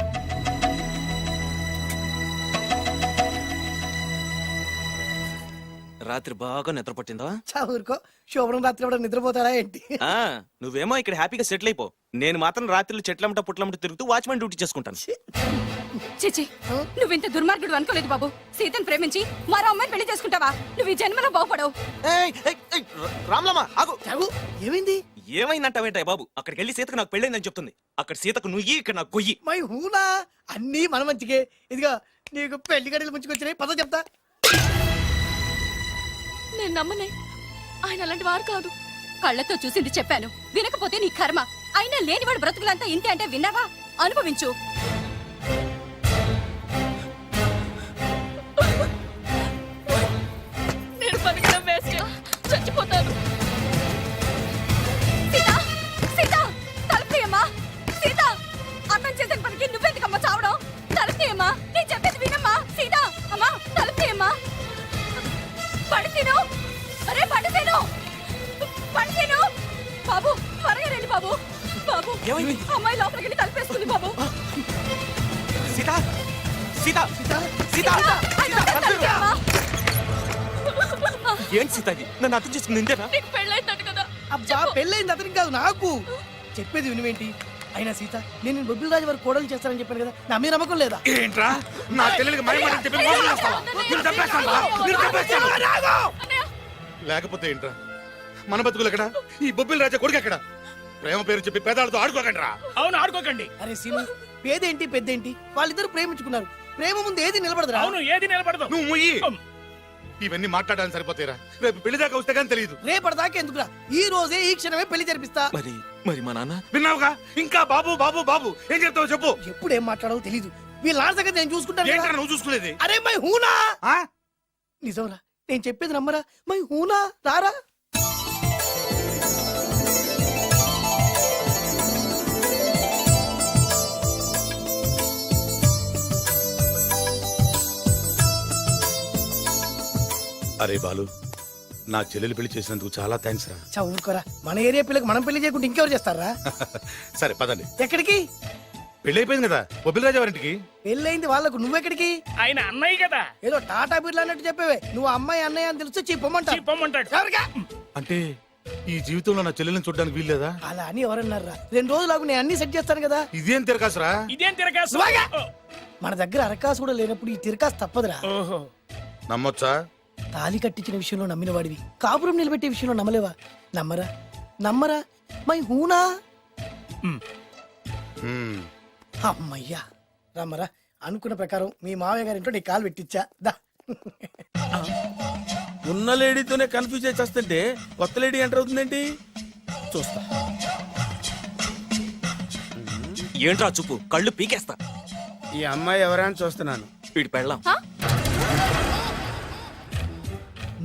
రాత్రి బాగా నిద్ర పట్టిందా? ఊరుకో, శోభనం రాత్రి కూడా నిద్రపోతారా ఏంటి? ఆ, నువ్వేమో ఇక్కడ హ్యాపీగా సెటిల్ అయిపో. నేను మాత్రం రాత్రులు చెట్లమ్మట పుట్లమ్మట తిరుగుతూ వాచ్మెన్ డ్యూటీ చేసుకుంటాను. చిచి, నువ్వింత దుర్మార్గుడు అనుకోలేదు బాబు. సీతను ప్రేమించి మరో అమ్మాయిని పెళ్లి చేసుకుంటావా? నువ్వు ఈ జన్మలో బాగుపడవు. రామ్లమ్మ ఆగు. ఏమైంది? ఏమైందంటావేంటాయి బాబు? అక్కడికి వెళ్ళి సీతకు నాకు పెళ్ళైందని చెప్తుంది. అక్కడ సీతకు నుయ్యి, ఇక్కడ నాకు కొయ్యి. మై హూనా, అన్నీ మన మంచికే. ఇదిగా నీకు పెళ్లి గడియలు ముంచుకొచ్చినాయి, పద చెప్తా. నేను నమ్మనే, ఆయన అలాంటి వారు కాదు. కళ్ళతో చూసింది చెప్పాను, వినకపోతే నీ కర్మ. అయినా లేనివాడు బ్రతుకులంతా ఇంతే అంటే విన్నావా? అనుభవించు. నేను బతకడం వేస్ట్, చచ్చిపోతాను. సీత, సీత, తలుపు తీయమ్మా. సీత, అన్నం చేసిన పనికి నువ్వెందుకమ్మా చావడం? తలుపు తీయమ్మా, నేను చెప్పేది వినమ్మా. సీత, అమ్మా తలుపు తీయమ్మా. పడితేను, అరే పడితేను, పడితేను. బాబు త్వరగా రండి బాబు. బాబు, అమ్మాయి లోపలికి వెళ్ళి తలుపేస్తుంది బాబు. సీత సీత సీత ఏంటి సీత ఇది? నన్ను అర్థం చేసుకుంది ఇంతేనా? నీకు పెళ్ళైందట కదా? అబ్బా, పెళ్ళైంది అతనికి కాదు, నాకు. చెప్పేది వినువేంటి? అయినా సీత, నేను బొబ్బిల్ రాజు వారి కోడలు చేస్తానని చెప్పాను కదా, నా మీద నమ్మకం లేదా? ఏంట్రా నా చెల్లెలికి మైమని చెప్పి మోసం చేస్తావా? నిన్ను చంపేస్తాను రా, నిన్ను చంపేస్తాను. లేకపోతే ఏంట్రా మన బతుకులు ఎక్కడ? ఈ బొబ్బిల్ రాజా కొడుకు ఎక్కడ? ప్రేమ పేరు చెప్పి పేదాలతో ఆడుకోకండి రా. అవును, ఆడుకోకండి. అరే సీను, పేదేంటి పెద్దేంటి, వాళ్ళిద్దరు ప్రేమించుకున్నారు. ప్రేమ ముందు ఏది నిలబడదురా. అవును, ఏది నిలబడదు. నువ్వు ముయ్యి. ఇవన్నీ మాట్లాడడానికి సరిపోతాయిరా, రేపు పెళ్లి దాకా వస్తే కానీ తెలియదు. రేపటిదాకా ఎందుకురా, ఈ రోజే ఈ క్షణమే పెళ్లి జరిపిస్తా. మరి మరి మా నాన్న విన్నావుగా, ఇంకా బాబు బాబు బాబు ఏం చెప్తావు చెప్పు. ఎప్పుడు ఏం మాట్లాడాలో తెలీదు. వీళ్ళ నాన్న సంగతి నేను చూసుకుంటాను ఏంట్రా కదా. నువ్వు చూసుకునేది? అరే మై హూనా, ఆ? నిజంరా, నేను చెప్పేది నమ్మరా? మై హూనా, రారా. అరే బాలు, నా చెల్లెలు పెళ్లి చేసినందుకు చాలా థ్యాంక్స్ రా. చదువుకోరా, మన ఏరియా పిల్లకి మనం పెళ్లి చేయకుండా ఇంకెవరు చేస్తారా? సరే పదండి. ఎక్కడికి? పెళ్లి అయిపోయింది కదా బొబ్బిల్ రాజా వారింటికి. పెళ్ళయింది వాళ్ళకు, నువ్వెక్కడికి? ఆయన అన్నయ్య కదా. ఏదో టాటా బిర్లా అన్నట్టు చెప్పేవే. నువ్వు అమ్మాయి అన్నయ్య అని తెలిస్తే చెప్పమంటారు. ఎవరికా? అంటే ఈ జీవితంలో నా చెల్లెల్ని చూడడానికి వీల్లేదా? అలా అని ఎవరన్నారా? 2 రోజులకు నేను అన్ని సెట్ చేస్తాను కదా. ఇదేం తిరగాసురా? ఇదేం తిరగాసు? నువ్వాగా. మన దగ్గర అరకాసు కూడా లేనప్పుడు ఈ తిరకాసు తప్పదురా. నమ్మొచ్చా? తాలి కట్టించిన విషయంలో నమ్మిన వాడివి, కాపురం నిలబెట్టే విషయంలో నమ్మలేవా? నమ్మరా నమ్మరా మై హూనా. మ్మ్. అమ్మయ్యా, రమ్మరా. అనుకున్న ప్రకారం మీ మావయ్య గారింట్లో నీ కాలు పెట్టించా. దా. ఉన్న లేడీతోనే కన్ఫ్యూజ్ చేస్తుంటే కొత్త లేడీ ఎంటర్ అవుతుందేంటి? చూస్తా. ఏంట్రా చూపు, కళ్ళు పీకేస్తా. ఈ అమ్మాయి ఎవరైనా చూస్తున్నాను. వీడి పెళ్ళాం.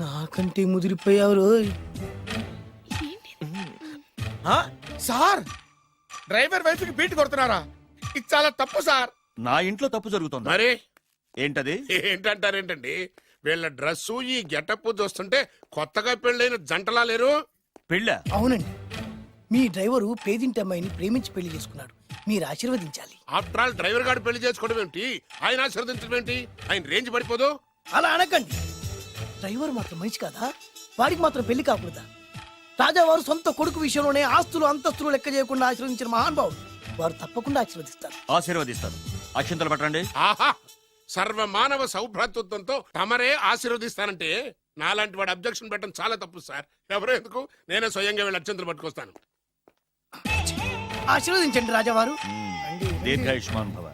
నాకంటే ముదిరిపోయావు రోయ్. సార్, డ్రైవర్ వైఫ్ కి బీట్ కొడుతున్నారా? ఇది చాలా తప్పు సార్. నా ఇంట్లో తప్పు జరుగుతుంది. మరి ఏంటది? ఏంటంటారేంటండి? వీళ్ళ డ్రెస్సు ఈ గెటప్ చూస్తుంటే కొత్తగా పెళ్ళైన జంటలా లేరు. పెళ్ళా? అవునండి, మీ డ్రైవరు పేదింటి అమ్మాయిని ప్రేమించి పెళ్లి చేసుకున్నాడు. మీరు ఆశీర్వదించాలి. ఆఫ్టర్ ఆల్ డ్రైవర్ గారు పెళ్లి చేసుకోవడం ఏంటి, ఆయన ఆశీర్వదించడం ఏంటి? ఆయన రేంజ్ పడిపోదు. అలా అనకండి. డ్రైవర్ మాత్రం మనిషి కాదా? వాడికి మాత్రం పెళ్లి కాకూడదా? రాజావారు సొంత కొడుకు విషయంలోనే ఆస్తులు అంతస్తులు లెక్క చేయకుండా ఆశీర్వదించిన మహానుభావుడు. వారు తప్పకుండా ఆశీర్వదిస్తారు. ఆశీర్వదిస్తాను. అక్షంతలు పట్టండి. ఆహా, సర్వ మానవ సౌభ్రాతృత్వంతో తమరే ఆశీర్వదిస్తానంటే నాలాంటి వాడు అబ్జెక్షన్ పెట్టడం చాలా తప్పు సార్. ఎవరో ఎందుకు, నేనే స్వయంగా వీళ్ళ అత్యంతలు పట్టుకొస్తాను. ఆశీర్వదించండి రాజావారు. దీర్ఘాయుష్మాన్ భవ.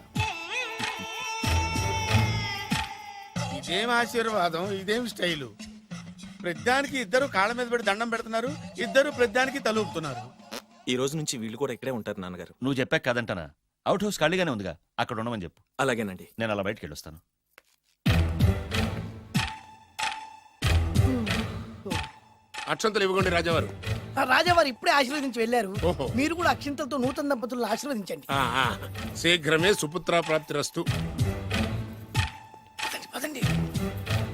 ఇదేం ఆశీర్వాదం, ఇదేం స్టైలు? ప్రతిదానికి ఇద్దరు కాళ్ళ మీద పెట్టి దండం పెడుతున్నారు, ఇద్దరు ప్రతిదానికి తలూపుతున్నారు. ఈ రోజు నుంచి వీళ్ళు కూడా ఇక్కడే ఉంటారు నాన్నగారు. నువ్వు చెప్పాక కాదంటానా? అవుట్ హౌస్ ఖాళీగానే ఉందిగా, అక్కడ ఉండమని చెప్పు. అలాగేనండి. నేను అలా బయటకు వెళ్ళొస్తాను. అక్షంతలు ఇవ్వకండి రాజావారు. ఆ రాజావారు ఇప్పుడే ఆశీర్వదించి వెళ్ళారు. ఓహో. మీరు కూడా అక్షింతలతో నూతన దంపతులను ఆశీర్వదించండి. ఆహా, శీఘ్రమే సుపుత్ర ప్రాప్తి రస్తు. పదండి.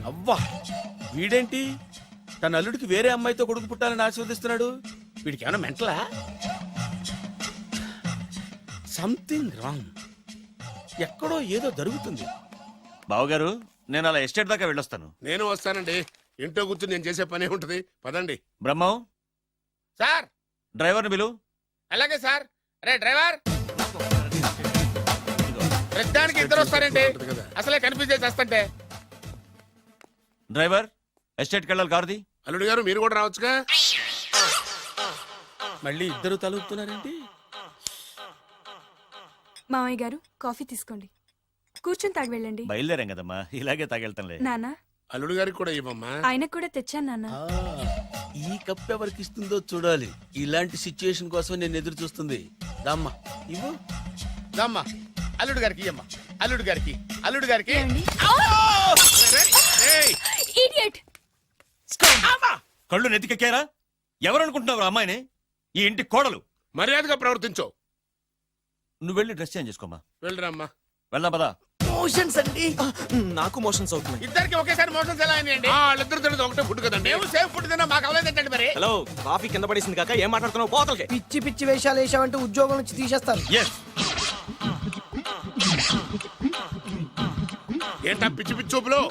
అవ్వా, వీడేంటి తన అల్లుడికి వేరే అమ్మాయితో కొడుకు పుట్టాలని ఆశీర్వదిస్తున్నాడు? వీడికి ఏమైనా మెంటలా? Something wrong. ఎక్కడో ఏదో జరుగుతుంది. బావగారు, నేను అలా ఎస్టేట్ దాకా వెళ్ళొస్తాను. నేను వస్తానండి. ఇంట్లో కూర్చుని నేను చేసే పనే ఉంటది. పదండి. బ్రహ్మం, సార్ డ్రైవర్ని పిలు. అలాగే సార్. రే డ్రైవర్, ప్రతిదానికి ఇద్దరు వస్తారండి. అసలే కన్ఫ్యూజ్ చేసేస్తంటే. డ్రైవర్, ఎస్టేట్కి వెళ్ళాలి, కారుది. అల్లుడు గారు మీరు కూడా రావచ్చుగా. మళ్ళీ ఇద్దరు తలుపుతున్నారేంటి? మామయ్య గారు కాఫీ తీసుకోండి, కూర్చొని తాగి వెళ్ళండి. బయలుదేరాం కదమ్మా, ఇలాగే తాగెళ్తానులే. నాన్న, అల్లుడు గారికి కూడా ఇవ్వమ్మా. ఆయనకు కూడా తెచ్చాను నాన్న. ఈ కప్ ఎవరికి ఇస్తుందో చూడాలి. ఇలాంటి సిచ్యుయేషన్ కోసం నేను ఎదురు చూస్తుంది. దమ్మా ఇవ్వు, దమ్మా. అల్లుడు గారికి ఇయ్యమ్మా. అల్లుడు గారికి, అల్లుడు గారికి. ఏమండి? ఏయ్! Idiot! కళ్ళు నెత్తికెక్కారా? ఎవరనుకుంటున్నావు అమ్మాయిని? ఈ ఇంటి కోడలు. మర్యాదగా ప్రవర్తించో. నువ్వు వెళ్ళి డ్రెస్ చేంజ్ చేసుకోమా. వెళ్ళరమ్మా. వెళ్దాం పదా. మోషన్స్ అండి. నాకు మోషన్స్ అవుతున్నాయి. ఇద్దరికి ఒకేసారి మోషన్స్ ఎలా అయినాయండి? వాళ్ళిద్దరు తినదు ఒకటే ఫుడ్ కదండి. మేము సేఫ్ ఫుడ్ తిన్నా, మాకు అవలేదండి మరి. హలో, కాఫీ కింద పడేసింది కాక ఏం మాట్లాడుతున్నావు? పోతలకి. పిచ్చి పిచ్చి వేషాలు వేసావంటే ఉద్యోగం నుంచి తీసేస్తారు. ఏంటా పిచ్చి పిచ్చి చూపులు?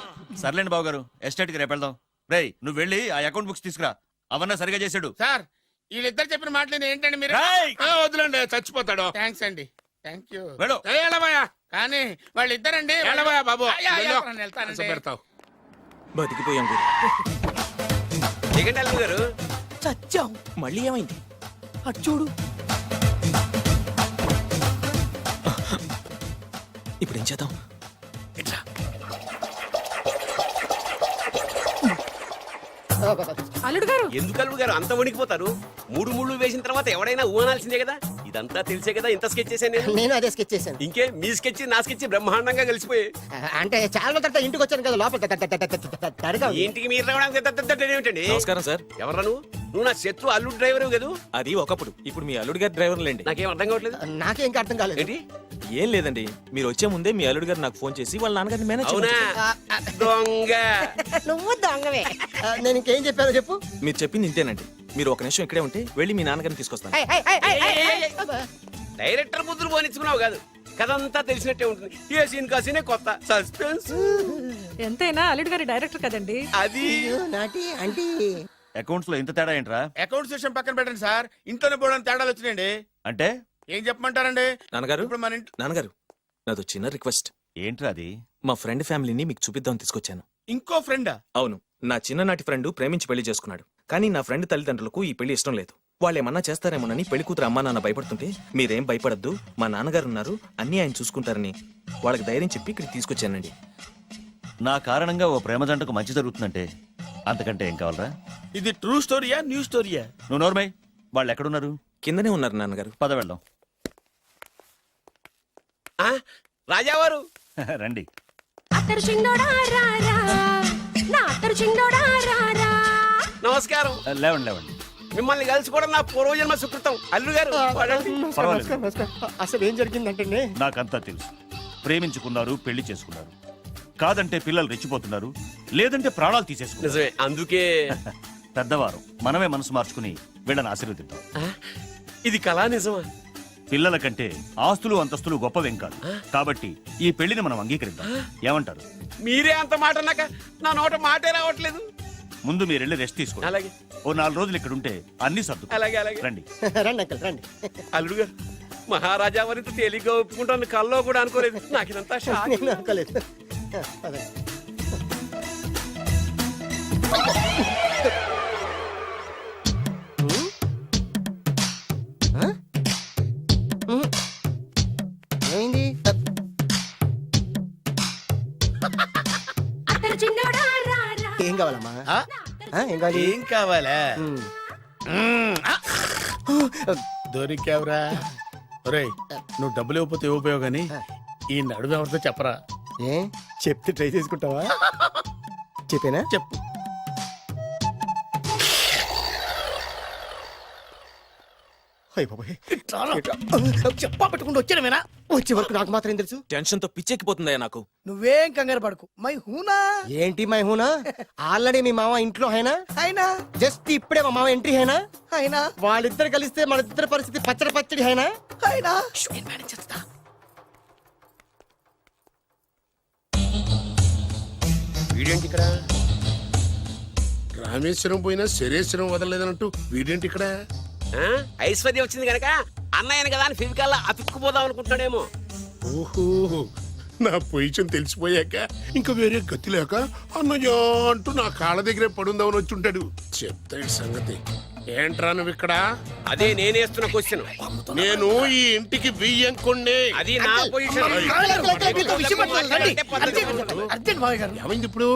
సర్లేండి బావగారు, ఎస్టేట్కి రేపు వెళ్దాం. రేయ్, నువ్వు వెళ్ళి ఆ అకౌంట్ బుక్స్ తీసుకురా. అవన్నా సరిగా చేసాడు. సార్, వీళ్ళిద్దరు చెప్పిన మాటలు ఏంటండి మీరు? రేయ్! వద్దులండి, చచ్చిపోతాడు. థ్యాంక్స్ అండి, థ్యాంక్ యూ. వెళ్ళు. వెళ్ళబోయా కానీ వాళ్ళిద్దరండి. వెళ్ళబోయా బాబు. వెళ్తానండి. పెడతావు. బతికిపోయాం గురు. దిగండి అల్లుడు గారు. చచ్చాం. మళ్ళీ ఏమైంది? అటు చూడు. ఇప్పుడు ఏం చేద్దాం? అల్లుడు గారు, ఎందుకు అల్లుడు గారు అంత వణికిపోతారు? 3 ముళ్ళు వేసిన తర్వాత ఎవడైనా ఊనాల్సిందే కదా. ఇదంతా తెలిసే కదా ఇంత స్కెచ్ చేశాను నేను. నేను అదే స్కెచ్ చేశాను. ఇంకే మీ స్కెచ్ నా స్కెచ్ బ్రహ్మాండంగా కలిసిపోయి అంటే చాలా రోజుల తర్వాత ఇంటికి వచ్చాను కదా, లోపల తడిగా ఉంది. ఇంటికి మీరు రావడానికి ఏమిటండి? నమస్కారం సార్. ఎవరా నువ్వు నా శత్రు అల్లుడు డ్రైవర్ కదా? అది ఒకప్పుడు, ఇప్పుడు మీ అల్లుడు గారి డ్రైవర్ లేండి. నాకేం అర్థం కావట్లేదు. నాకే ఇంకా అర్థం కాలేదు. ఏంటి? ఏం లేదండి, మీరు వచ్చే ముందే మీ అల్లుడు గారు నాకు ఫోన్ చేసి వాళ్ళ నాన్నగారిని మేనేజ్ అవునా? చేయమని దొంగ. నువ్వు దొంగవే. నేను ఇంకేం చెప్పానో చెప్పు. మీరు చెప్పింది ఇంతేనండి. మీరు ఒక నిమిషం ఇక్కడే ఉంటే వెళ్ళి మీ నాన్నగారిని తీసుకొస్తాను. డైరెక్టర్ బుద్ధులు పోనిచ్చుకున్నావు కాదు, కథంతా తెలిసినట్టే ఉంటుంది. ఏ సీన్ కా సీనే కొత్త సస్పెన్స్. ఎంతైనా అల్లుడు గారి డైరెక్టర్ కదండి. అది నాటి అంటే అకౌంట్స్ లో ఇంత తేడా ఏంట్రా? అకౌంట్స్ విషయం పక్కన పెట్టండి సార్, ఇంట్లోనే పోవడానికి తేడాలు వచ్చినాయండి. అంటే ఏం చెప్పమంటారండి? నాన్నగారు, ఇప్పుడు మన ఇంట్లో నాన్నగారు, నాదో చిన్న రిక్వెస్ట్. ఏంట్రా అది? మా ఫ్రెండ్ ఫ్యామిలీని మీకు చూపిద్దాం తీసుకొచ్చాను. ఇంకో ఫ్రెండా? అవును, నా చిన్ననాటి ఫ్రెండ్ ప్రేమించి పెళ్లి చేసుకున్నాడు. కానీ నా ఫ్రెండ్ తల్లిదండ్రులకు ఈ పెళ్లి ఇష్టం లేదు. వాళ్ళు ఏమన్నా చేస్తారేమోనని పెళ్లి కూతురు అమ్మా నాన్న భయపడుతుంటే, మీరేం భయపడద్దు, మా నాన్నగారు ఉన్నారు, అన్నీ ఆయన చూసుకుంటారని వాళ్ళకి ధైర్యం చెప్పి ఇక్కడికి తీసుకొచ్చానండి. నా కారణంగా ఓ ప్రేమ జంటకు మంచి జరుగుతుందంటే అంతకంటే ఏం కావాలరా? ఇది ట్రూ స్టోరీయా న్యూ స్టోరీయా? నువ్వు నోర్మై, వాళ్ళు ఎక్కడున్నారు? కిందనే ఉన్నారు నాన్నగారు. పద వెళ్దాం. రాజావారు రండి. నమస్కారం. లేవండి లేవండి. మిమ్మల్ని కలుసుకోవడం నా పూర్వజన్మ సుకృతం. అల్లుడు గారు వాడండి. పర్వాలేదు. అసలు ఏం జరిగిందంటే నాకంతా తెలుసు. ప్రేమించుకున్నారు, పెళ్లి చేసుకున్నారు. కాదంటే పిల్లలు రెచ్చిపోతున్నారు, లేదంటే ప్రాణాలు తీసేసుకున్నారు. నిజమే, అందుకే పెద్దవారు మనమే మనసు మార్చుకుని వీళ్ళని ఆశీర్వదిద్దాం. ఇది కళా నిజమా? పిల్లల కంటే ఆస్తులు అంతస్తులు గొప్పవేం కాదు. కాబట్టి ఈ పెళ్లిని మనం అంగీకరిద్దాం. ఏమంటారు? మీరే అంత మాట అన్నాక నా నోట మాటే రావట్లేదు. ముందు మీరు వెళ్ళి రెస్ట్ తీసుకోండి. అలాగే. ఓ 4 రోజులు ఇక్కడ ఉంటే అన్ని సర్దు. అలాగే అలాగే. రండి. రండి అంకల్ రండి. అల్లుడు గారు, మహారాజా వారితో తేలిగ్గా ఒప్పుకుంటాను కల్లో కూడా అనుకోలేదు. నాకు ఇదంతా షాక్. నేను అనుకోలేదు. పదండి. ఏమైంది? ఏం కావాలమ్మా? ఏం కావాలి? ఏం కావాలా? దొరికావురా. ఒరేయ్, నువ్వు డబ్బులు ఇవ్వకపోతే ఇవ్వపోయావు గానీ ఈ నడుము ఎవరితో చెప్పరా. ఏ చెప్తే ట్రై చేసుకుంటావా? చెప్పేనా? చెప్పు. చెప్పా పెట్టుకుంటూ వచ్చానేనా? వచ్చే వరకు నాకు మాత్రం తెలుసు. టెన్షన్ తో పిచ్చెక్కిపోతుందయ్యా నాకు. నువ్వేం కంగారు పడకు, మై హూనా. ఏంటి మై హూనా? ఆల్రెడీ మీ మామ ఇంట్లో హైనా? అయినా జస్ట్ ఇప్పుడే మా మామ ఎంట్రీ హైనా? అయినా వాళ్ళిద్దరు కలిస్తే మన ఇద్దరు పరిస్థితి పచ్చడి పచ్చడి హైనా? అయినా వీడేంటి ఇక్కడ? రామేశ్వరం పోయినా శరేశ్వరం వదలలేదన్నట్టు వీడేంటి ఇక్కడ? ఐశ్వర్య వచ్చింది కనుక అన్నయ్యను కదా అని ఫిజికల్ అతుక్కుపోదాం అనుకుంటున్నాడేమో. ఓహో, నా పొజిషన్ తెలిసిపోయాక ఇంకా వేరే గతి లేక అన్నయ్య అంటూ నా కాళ్ళ దగ్గరే పడుందామని వచ్చి ఉంటాడు. చెప్తాడు సంగతి. ఏంట్రా నువ్వు ఇక్కడ? అదే నేనేస్తున్న క్వశ్చన్. నేను ఈ ఇంటికి బియ్యంకొండే. అది నా పొజిషన్. అర్జెంట్ మావయ్య గారు. ఏమైంది ఇప్పుడు?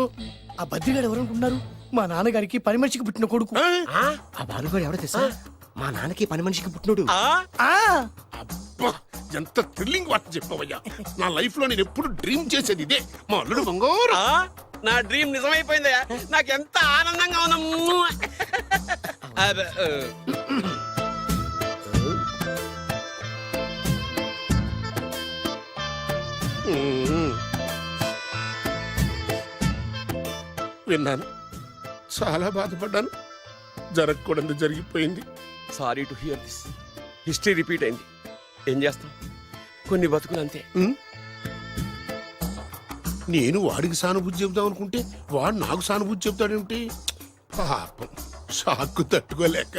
ఆ బద్రిగాడు ఎవరు అనుకుంటున్నారు? మా నాన్నగారికి పని మనిషికి పుట్టిన కొడుకు. ఆ బాలుగాడు ఎవడో తెలుసా? మా నాన్నకి పని మనిషికి పుట్టినోడు. అబ్బా, ఎంత థ్రిల్లింగ్ వార్త చెప్పవయ్యా. నా లైఫ్ లో నేను ఎప్పుడు డ్రీమ్ చేసేది ఇదే. మా అల్లుడు బంగారు. నా డ్రీమ్ నిజమైపోయిందయ్యా. నాకు ఎంత ఆనందంగా ఉందా. విన్నాను, చాలా బాధపడ్డాను. జరగకూడదు జరిగిపోయింది. Sorry to hear this. History repeat అయింది. ఏం చేస్తాం, కొన్ని బతుకులు అంతే. నేను వాడికి సానుభూతి చెబుదాం అనుకుంటే వాడు నాకు సానుభూతి చెబుతాడేమిటి? పాపం, షాక్కు తట్టుకోలేక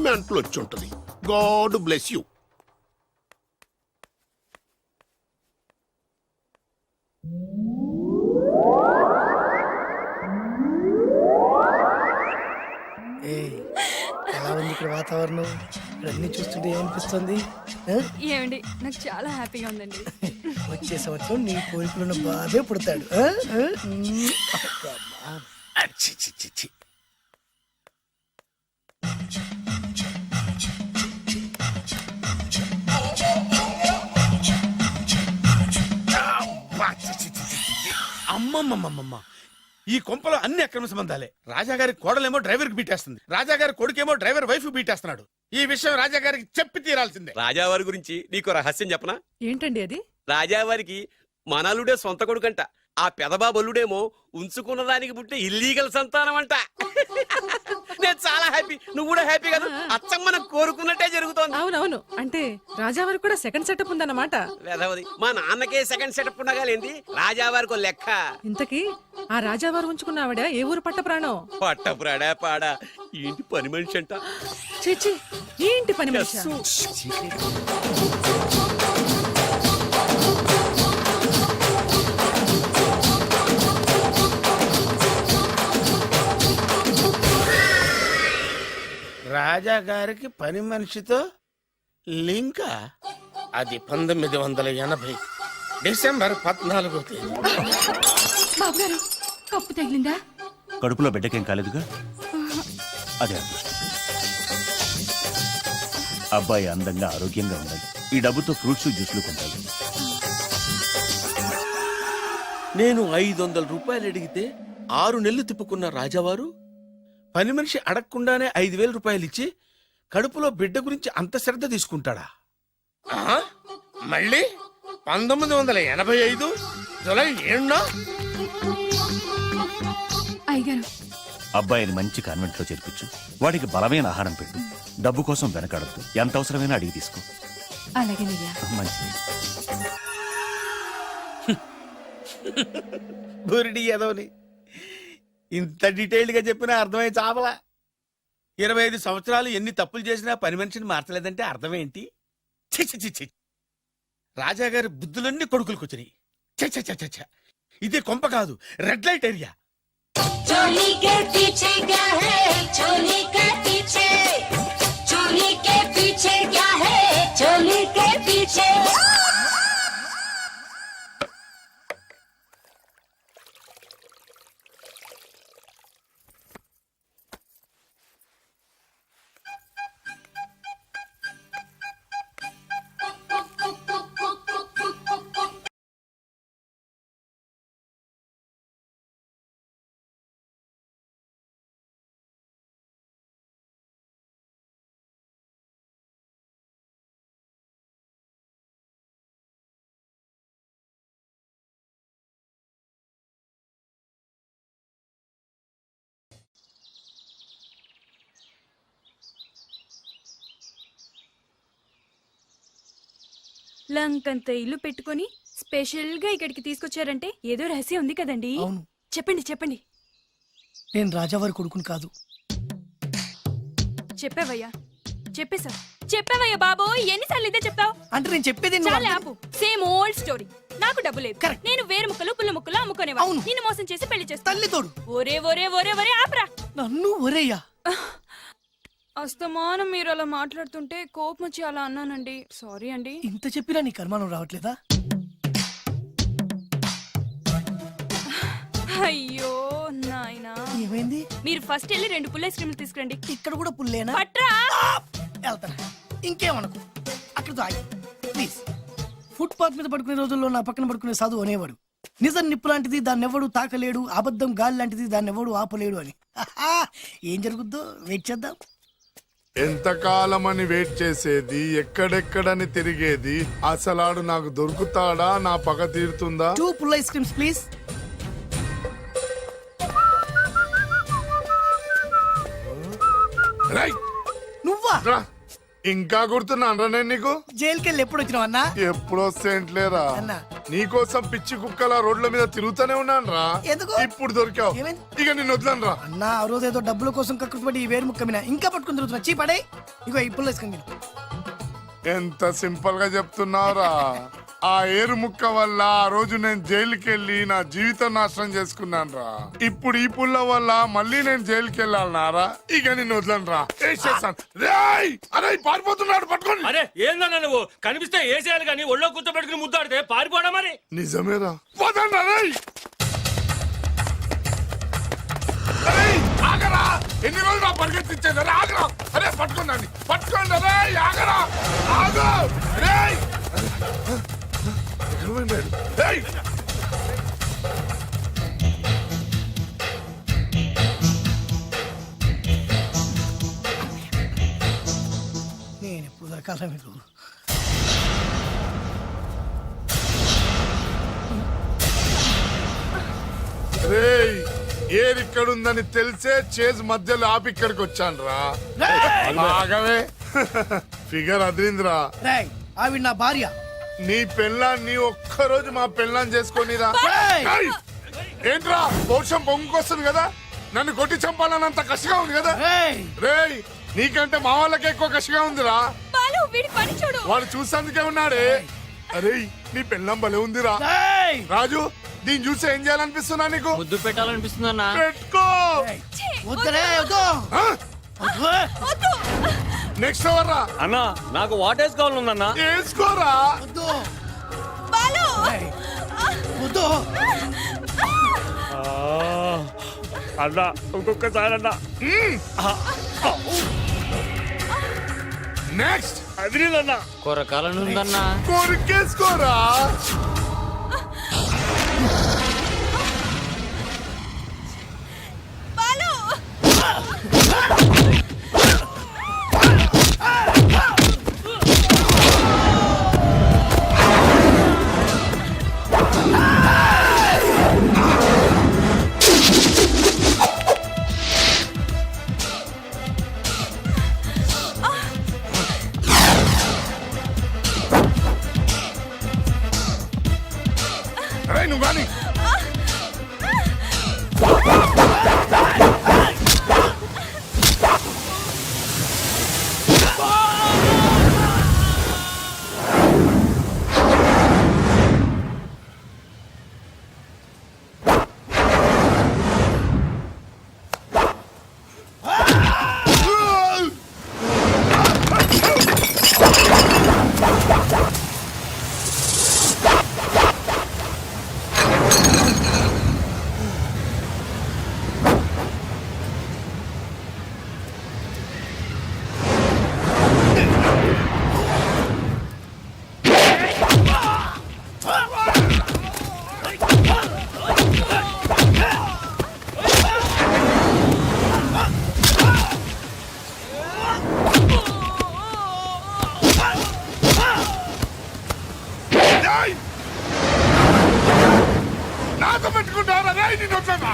మెంటలు వచ్చి ఉంటది. God bless you. ఎలా ఉంది ఇక్కడ వాతావరణం? ఇక్కడ అన్ని చూస్తుంటే ఏమనిపిస్తుంది? ఏమండి, నాకు చాలా హ్యాపీగా ఉందండి. వచ్చే సంవత్సరం నీ కోరికలున్న బాబే పుడతాడు. చి, చి, చి, చి. అమ్మమ్మమ్మమ్మ ఈ కొంపలో అన్ని అక్రమ సంబంధాలే. రాజాగారి కోడలేమో డ్రైవర్ కి బీటేస్తుంది, రాజాగారి కొడుకేమో డ్రైవర్ వైఫ్ బీటేస్తున్నాడు. ఈ విషయం రాజాగారికి చెప్పి తీరాల్సిందే. రాజావారి గురించి నీకు రహస్యం చెప్పనా? ఏంటండి అది? రాజావారికి మనలుడే సొంత కొడుకంట. ఆ పెదబాబల్లుడేమో ఉంచుకున్న దానికి పుట్టే ఇల్లీగల్ సంతానం అంట. నేను చాలా హ్యాపీ, నువ్వు కూడా హ్యాపీ కదా? అచ్చం మనం కోరుకున్నట్టే జరుగుతోంది. అవునవును, అంటే రాజావారికి కూడా సెకండ్ సెటప్ ఉందన్నమాట. వేదవది, మా నాన్నకే సెకండ్ సెటప్ ఉండగాలేంది, రాజావారికి ఓ లెక్క. ఇంతకీ ఆ రాజావారు ఉంచుకున్న ఆవిడ ఏ ఊరు పట్ట ప్రాణం? పట్టపురాడా పాడా ఏంటి పని మనిషి అంట. చీచి, ఏంటి పని మనిషి? రాజాగారికి పని మనిషితో లింక. అది 1980 డిసెంబర్ 14వ తేదీ. బాబు గారు కప్పు తగిలిందా? కడుపులో బిడ్డకేం కాలేదుగా, అదే అదృష్టం. అబ్బాయి అందంగా ఆరోగ్యంగా ఉండాలి. ఈ డబ్బుతో ఫ్రూట్స్ జ్యూస్లు కొంటాను. నేను 500 రూపాయలు అడిగితే 6 నెలలు తిప్పుకున్న రాజావారు పని మనిషి అడగకుండానే 5,000 రూపాయలు ఇచ్చి కడుపులో బిడ్డ గురించి అంత శ్రద్ధ తీసుకుంటాడా? మళ్ళీ 1985 జూలై 7న అయ్యగారు అబ్బాయిని మంచి కాన్వెంట్ లో చేర్పించు. వాడికి బలమైన ఆహారం పెట్టు. డబ్బు కోసం వెనకాడద్దు. ఎంత అవసరమైనా అడిగి తీసుకో. అలాగేనయ్యా. మంచిది. బురిడి ఏదోని ఇంత డీటెయిల్డ్ గా చెప్పినా అర్థమై చావలా. 25 సంవత్సరాలు ఎన్ని తప్పులు చేసినా పని మనిషిని మార్చలేదంటే అర్థమేంటి? ఛీ, ఛీ, ఛీ, ఛీ. రాజాగారి బుద్ధులన్నీ కొడుకులకు వచ్చినాయి. ఛ, ఛ, ఛ, ఛ, ఛ. ఇది కొంప కాదు, రెడ్ లైట్ ఏరియా. चोली के पीछे क्या है? चोली के पीछे, चोली के पीछे क्या है? चोली के पीछे. లంకంత ఇల్లు పెట్టుకొని స్పెషల్ గా ఇక్కడికి తీసుకొచ్చారంటే ఏదో రహస్యం ఉంది కదండి. అవును, చెప్పండి చెప్పండి. నేను రాజావారి కొడుకుని కాదు. చెప్పావయ్యా, చెప్పేశా, చెప్పావయ్యా బాబు. ఎన్నిసార్లు ఇదే చెప్తావు? అంటే నేను చెప్పేది నువ్వు చాలా ఆపు. Same old story. నాకు డబ్బు లేదు, Correct. నేను వేరు ముక్కలు పుల్ల ముక్కలు అమ్ముకునేవా. అవును. నిన్ను మోసం చేసి పెళ్లి చేస్తా. తల్లి తోడు. ఒరే ఒరే ఒరే ఒరే ఆపరా. నన్ను ఒరేయ్యా. అస్తమానం మీరు అలా మాట్లాడుతుంటే కోపం వచ్చి అలా అన్నానండి. సారీ అండి. ఇంత చెప్పినా నీకు అనుమానం రావట్లేదా? అయ్యో నాయనా, ఏమైంది? మీరు ఫస్ట్ వెళ్ళి 2 పుల్ల ఐస్ క్రీమ్లు తీసుకురండి. ఇక్కడ కూడా పుల్లేనా? పట్రా. వెళ్తాను. ఇంకేమనుకో, అక్కడితో ఆగి ప్లీజ్. ఫుట్పాత్ మీద పడుకునే రోజుల్లో నా పక్కన పడుకునే సాధువు అనేవాడు, నిజం నిప్పు లాంటిది దాన్ని ఎవడు తాకలేడు, అబద్ధం గాలి లాంటిది దాన్ని ఎవడు ఆపలేడు అని. ఏం జరుగుద్దో వెయిట్ చేద్దాం. ఎంతకాలమని వెయిట్ చేసేది, ఎక్కడెక్కడని తిరిగేది, అసలాడు నాకు దొరుకుతాడా, నా పగ తీరుతుందా? 2 పుల్ల ఐస్ క్రీమ్స్ ప్లీజ్. రైట్. నువ్వా? రా. ఇంకా గుర్తున్నాను రా నేను నీకు. జైలుకి వెళ్ళి ఎప్పుడు వచ్చినావు అన్నా? ఎప్పుడో సెంట్లేరా, అన్నా. నీకోసం పిచ్చి కుక్కల రోడ్ల మీద తిరుగుతూనే ఉన్నాను రా. ఎందుకు? ఇప్పుడు దొరికావు, ఏమైంది? ఇక నిన్ను వదలను రా. అన్నా, ఆ రోజు ఏదో డబ్బుల కోసం కక్కుపడి ఈ వేరు ముక్క మీద ఇంకా పట్టుకుని తిరుగుతున్నా. చీపడే ఇగో ఈ పుల్ల ఐస్ క్రీమ్. ఎంత సింపుల్ గా చెప్తున్నావురా. ఆ ఏరు ముక్క వల్ల ఆ రోజు నేను జైలుకి వెళ్ళి నా జీవితం నాశనం చేసుకున్నాను రా. ఇప్పుడు ఈ పుల్ల వల్ల మళ్ళీ నేను జైలుకి వెళ్ళాలన్నారా? ఇక నిన్ను వదలను రా. అరే పారిపోతున్నాడు, పట్టుకోండి. అరే ఏందన్నా నువ్వు? కనిపిస్తే ఏసేయాలి కానీ ఒళ్ళో కూర్చోబెట్టుకుని ముద్దాడితే పారిపోవడం మరి. నిజమేరా, పోదండి. ఆగరా, ఎన్ని రోజులు నా పరిగెత్తించేది? ఆగరా, అరే పట్టుకోండి, పట్టుకోండి. అరే ఆగరా, ఆగు. కాలం మీరు రేయ్ ఏరిక్కడుందని తెలిసే చేజ్ మధ్యలో ఆపి ఇక్కడికి వచ్చాను రా ఆగవే ఫిగర్ అదిరిందిరా. రేయ్ ఆవిడ నా భార్య. నీ పెళ్ళాన్ని ఒక్కరోజు మా పెళ్ళాన్ని చేసుకొనిరా. ఏయ్! ఏంట్రా పౌరుషం పొంగుకొస్తుంది కదా, నన్ను కొట్టి చంపాలన్నంత కసిగా ఉంది కదా. రేయ్ నీకంటే మా వాళ్ళకి ఎక్కువ కసిగా ఉందిరా. బాలు వీడి పని చూడు. వాడు చూసేందుకే ఉన్నాడే. అరే నీ పెళ్ళం భలే ఉందిరా. రాజు దీన్ని చూసి ఏం చేయాలనిపిస్తున్నా నీకు? ముద్దు పెట్టాలనిపిస్తుందన్నా. పెట్టుకో. వద్దురే వద్దు ఆ? వద్దు. నెక్స్ట్ ఎవరు రా? అన్నా నాకు వాటేస్ కావాలన్నా. వేసుకోరా. వద్దు బాలు వద్దు. అన్నా ఇంకొకసారి అన్నా. నెక్స్ట్ అదిరిందన్నా. కొరకాలనుందన్నా. కొరికేసుకోరా. బాలు అరే నువ్వు కానీ నాతో పెట్టుకుంటారా రే నీ నొట్లన్నా.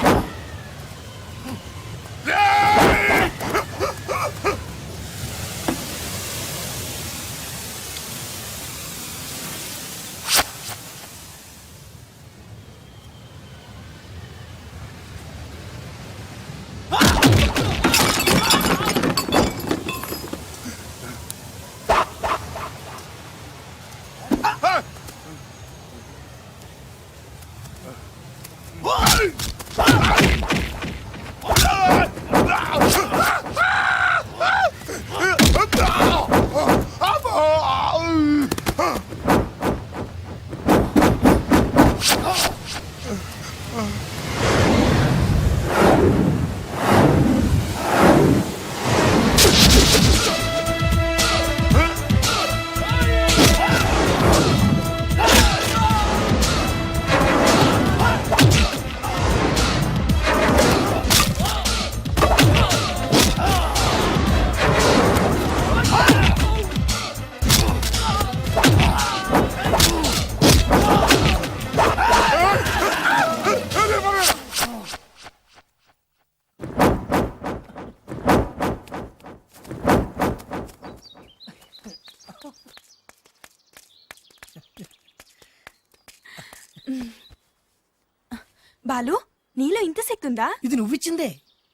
బాలు నీలో ఇంత శక్తి ఉందా? ఇది నువ్విచ్చిందే.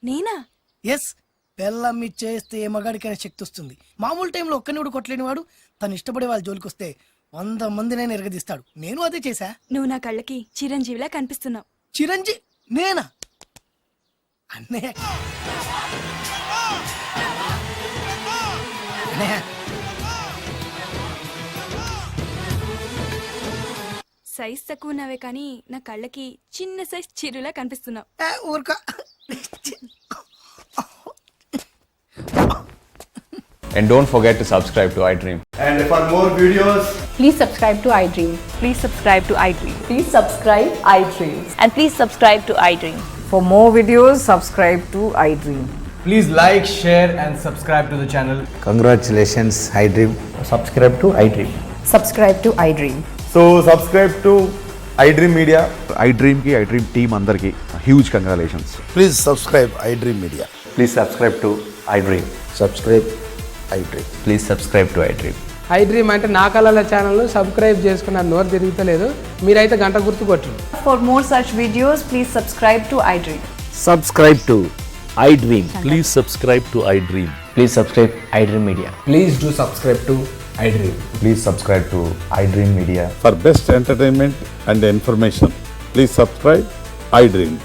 నేనా? ఎస్, బెల్లం ఇచ్చేస్తే ఏ మగాడికైనా శక్తి వస్తుంది. మామూలు టైంలో ఒక్కనివాడు కొట్టలేని వాడు తను ఇష్టపడే వాళ్ళ జోలికి వస్తే 100 మందినైనా ఎరగదీస్తాడు. నేను అదే చేశా. నువ్వు నా కళ్ళకి చిరంజీవిలా కనిపిస్తున్నావు. చిరంజీవి నేనా? అన్నయ్య అన్నయ్య సైజ్ తక్కువ ఉన్నావే కానీ నా కళ్ళకి చిన్న సైజ్ చిరులా కనిపిస్తున్నావు. ఊరుక. And don't forget to subscribe to iDream. And for more videos, Please subscribe to iDream. Please subscribe to iDream. Please subscribe iDream. And please subscribe to iDream. For more videos, subscribe to iDream. Please like, share, and subscribe to the channel. Congratulations I dream. Subscribe to iDream. Subscribe to iDream. So subscribe to iDream Media. iDream ki iDream team andarki huge congratulations. Please subscribe I dream media. Please subscribe to iDream. Subscribe I dream. Please subscribe to iDream. I dream అంటే నా కళల channel subscribe చేసుకున్న నోరు తిరుగుతలేదు, మీరైతే గంట గుర్తు కొట్టు. For more such videos, please subscribe to iDream. Subscribe to iDream. Please subscribe to iDream. Please subscribe iDream Media. Please do subscribe to I dream. Please subscribe to iDream Media. For best entertainment and information, please subscribe iDream.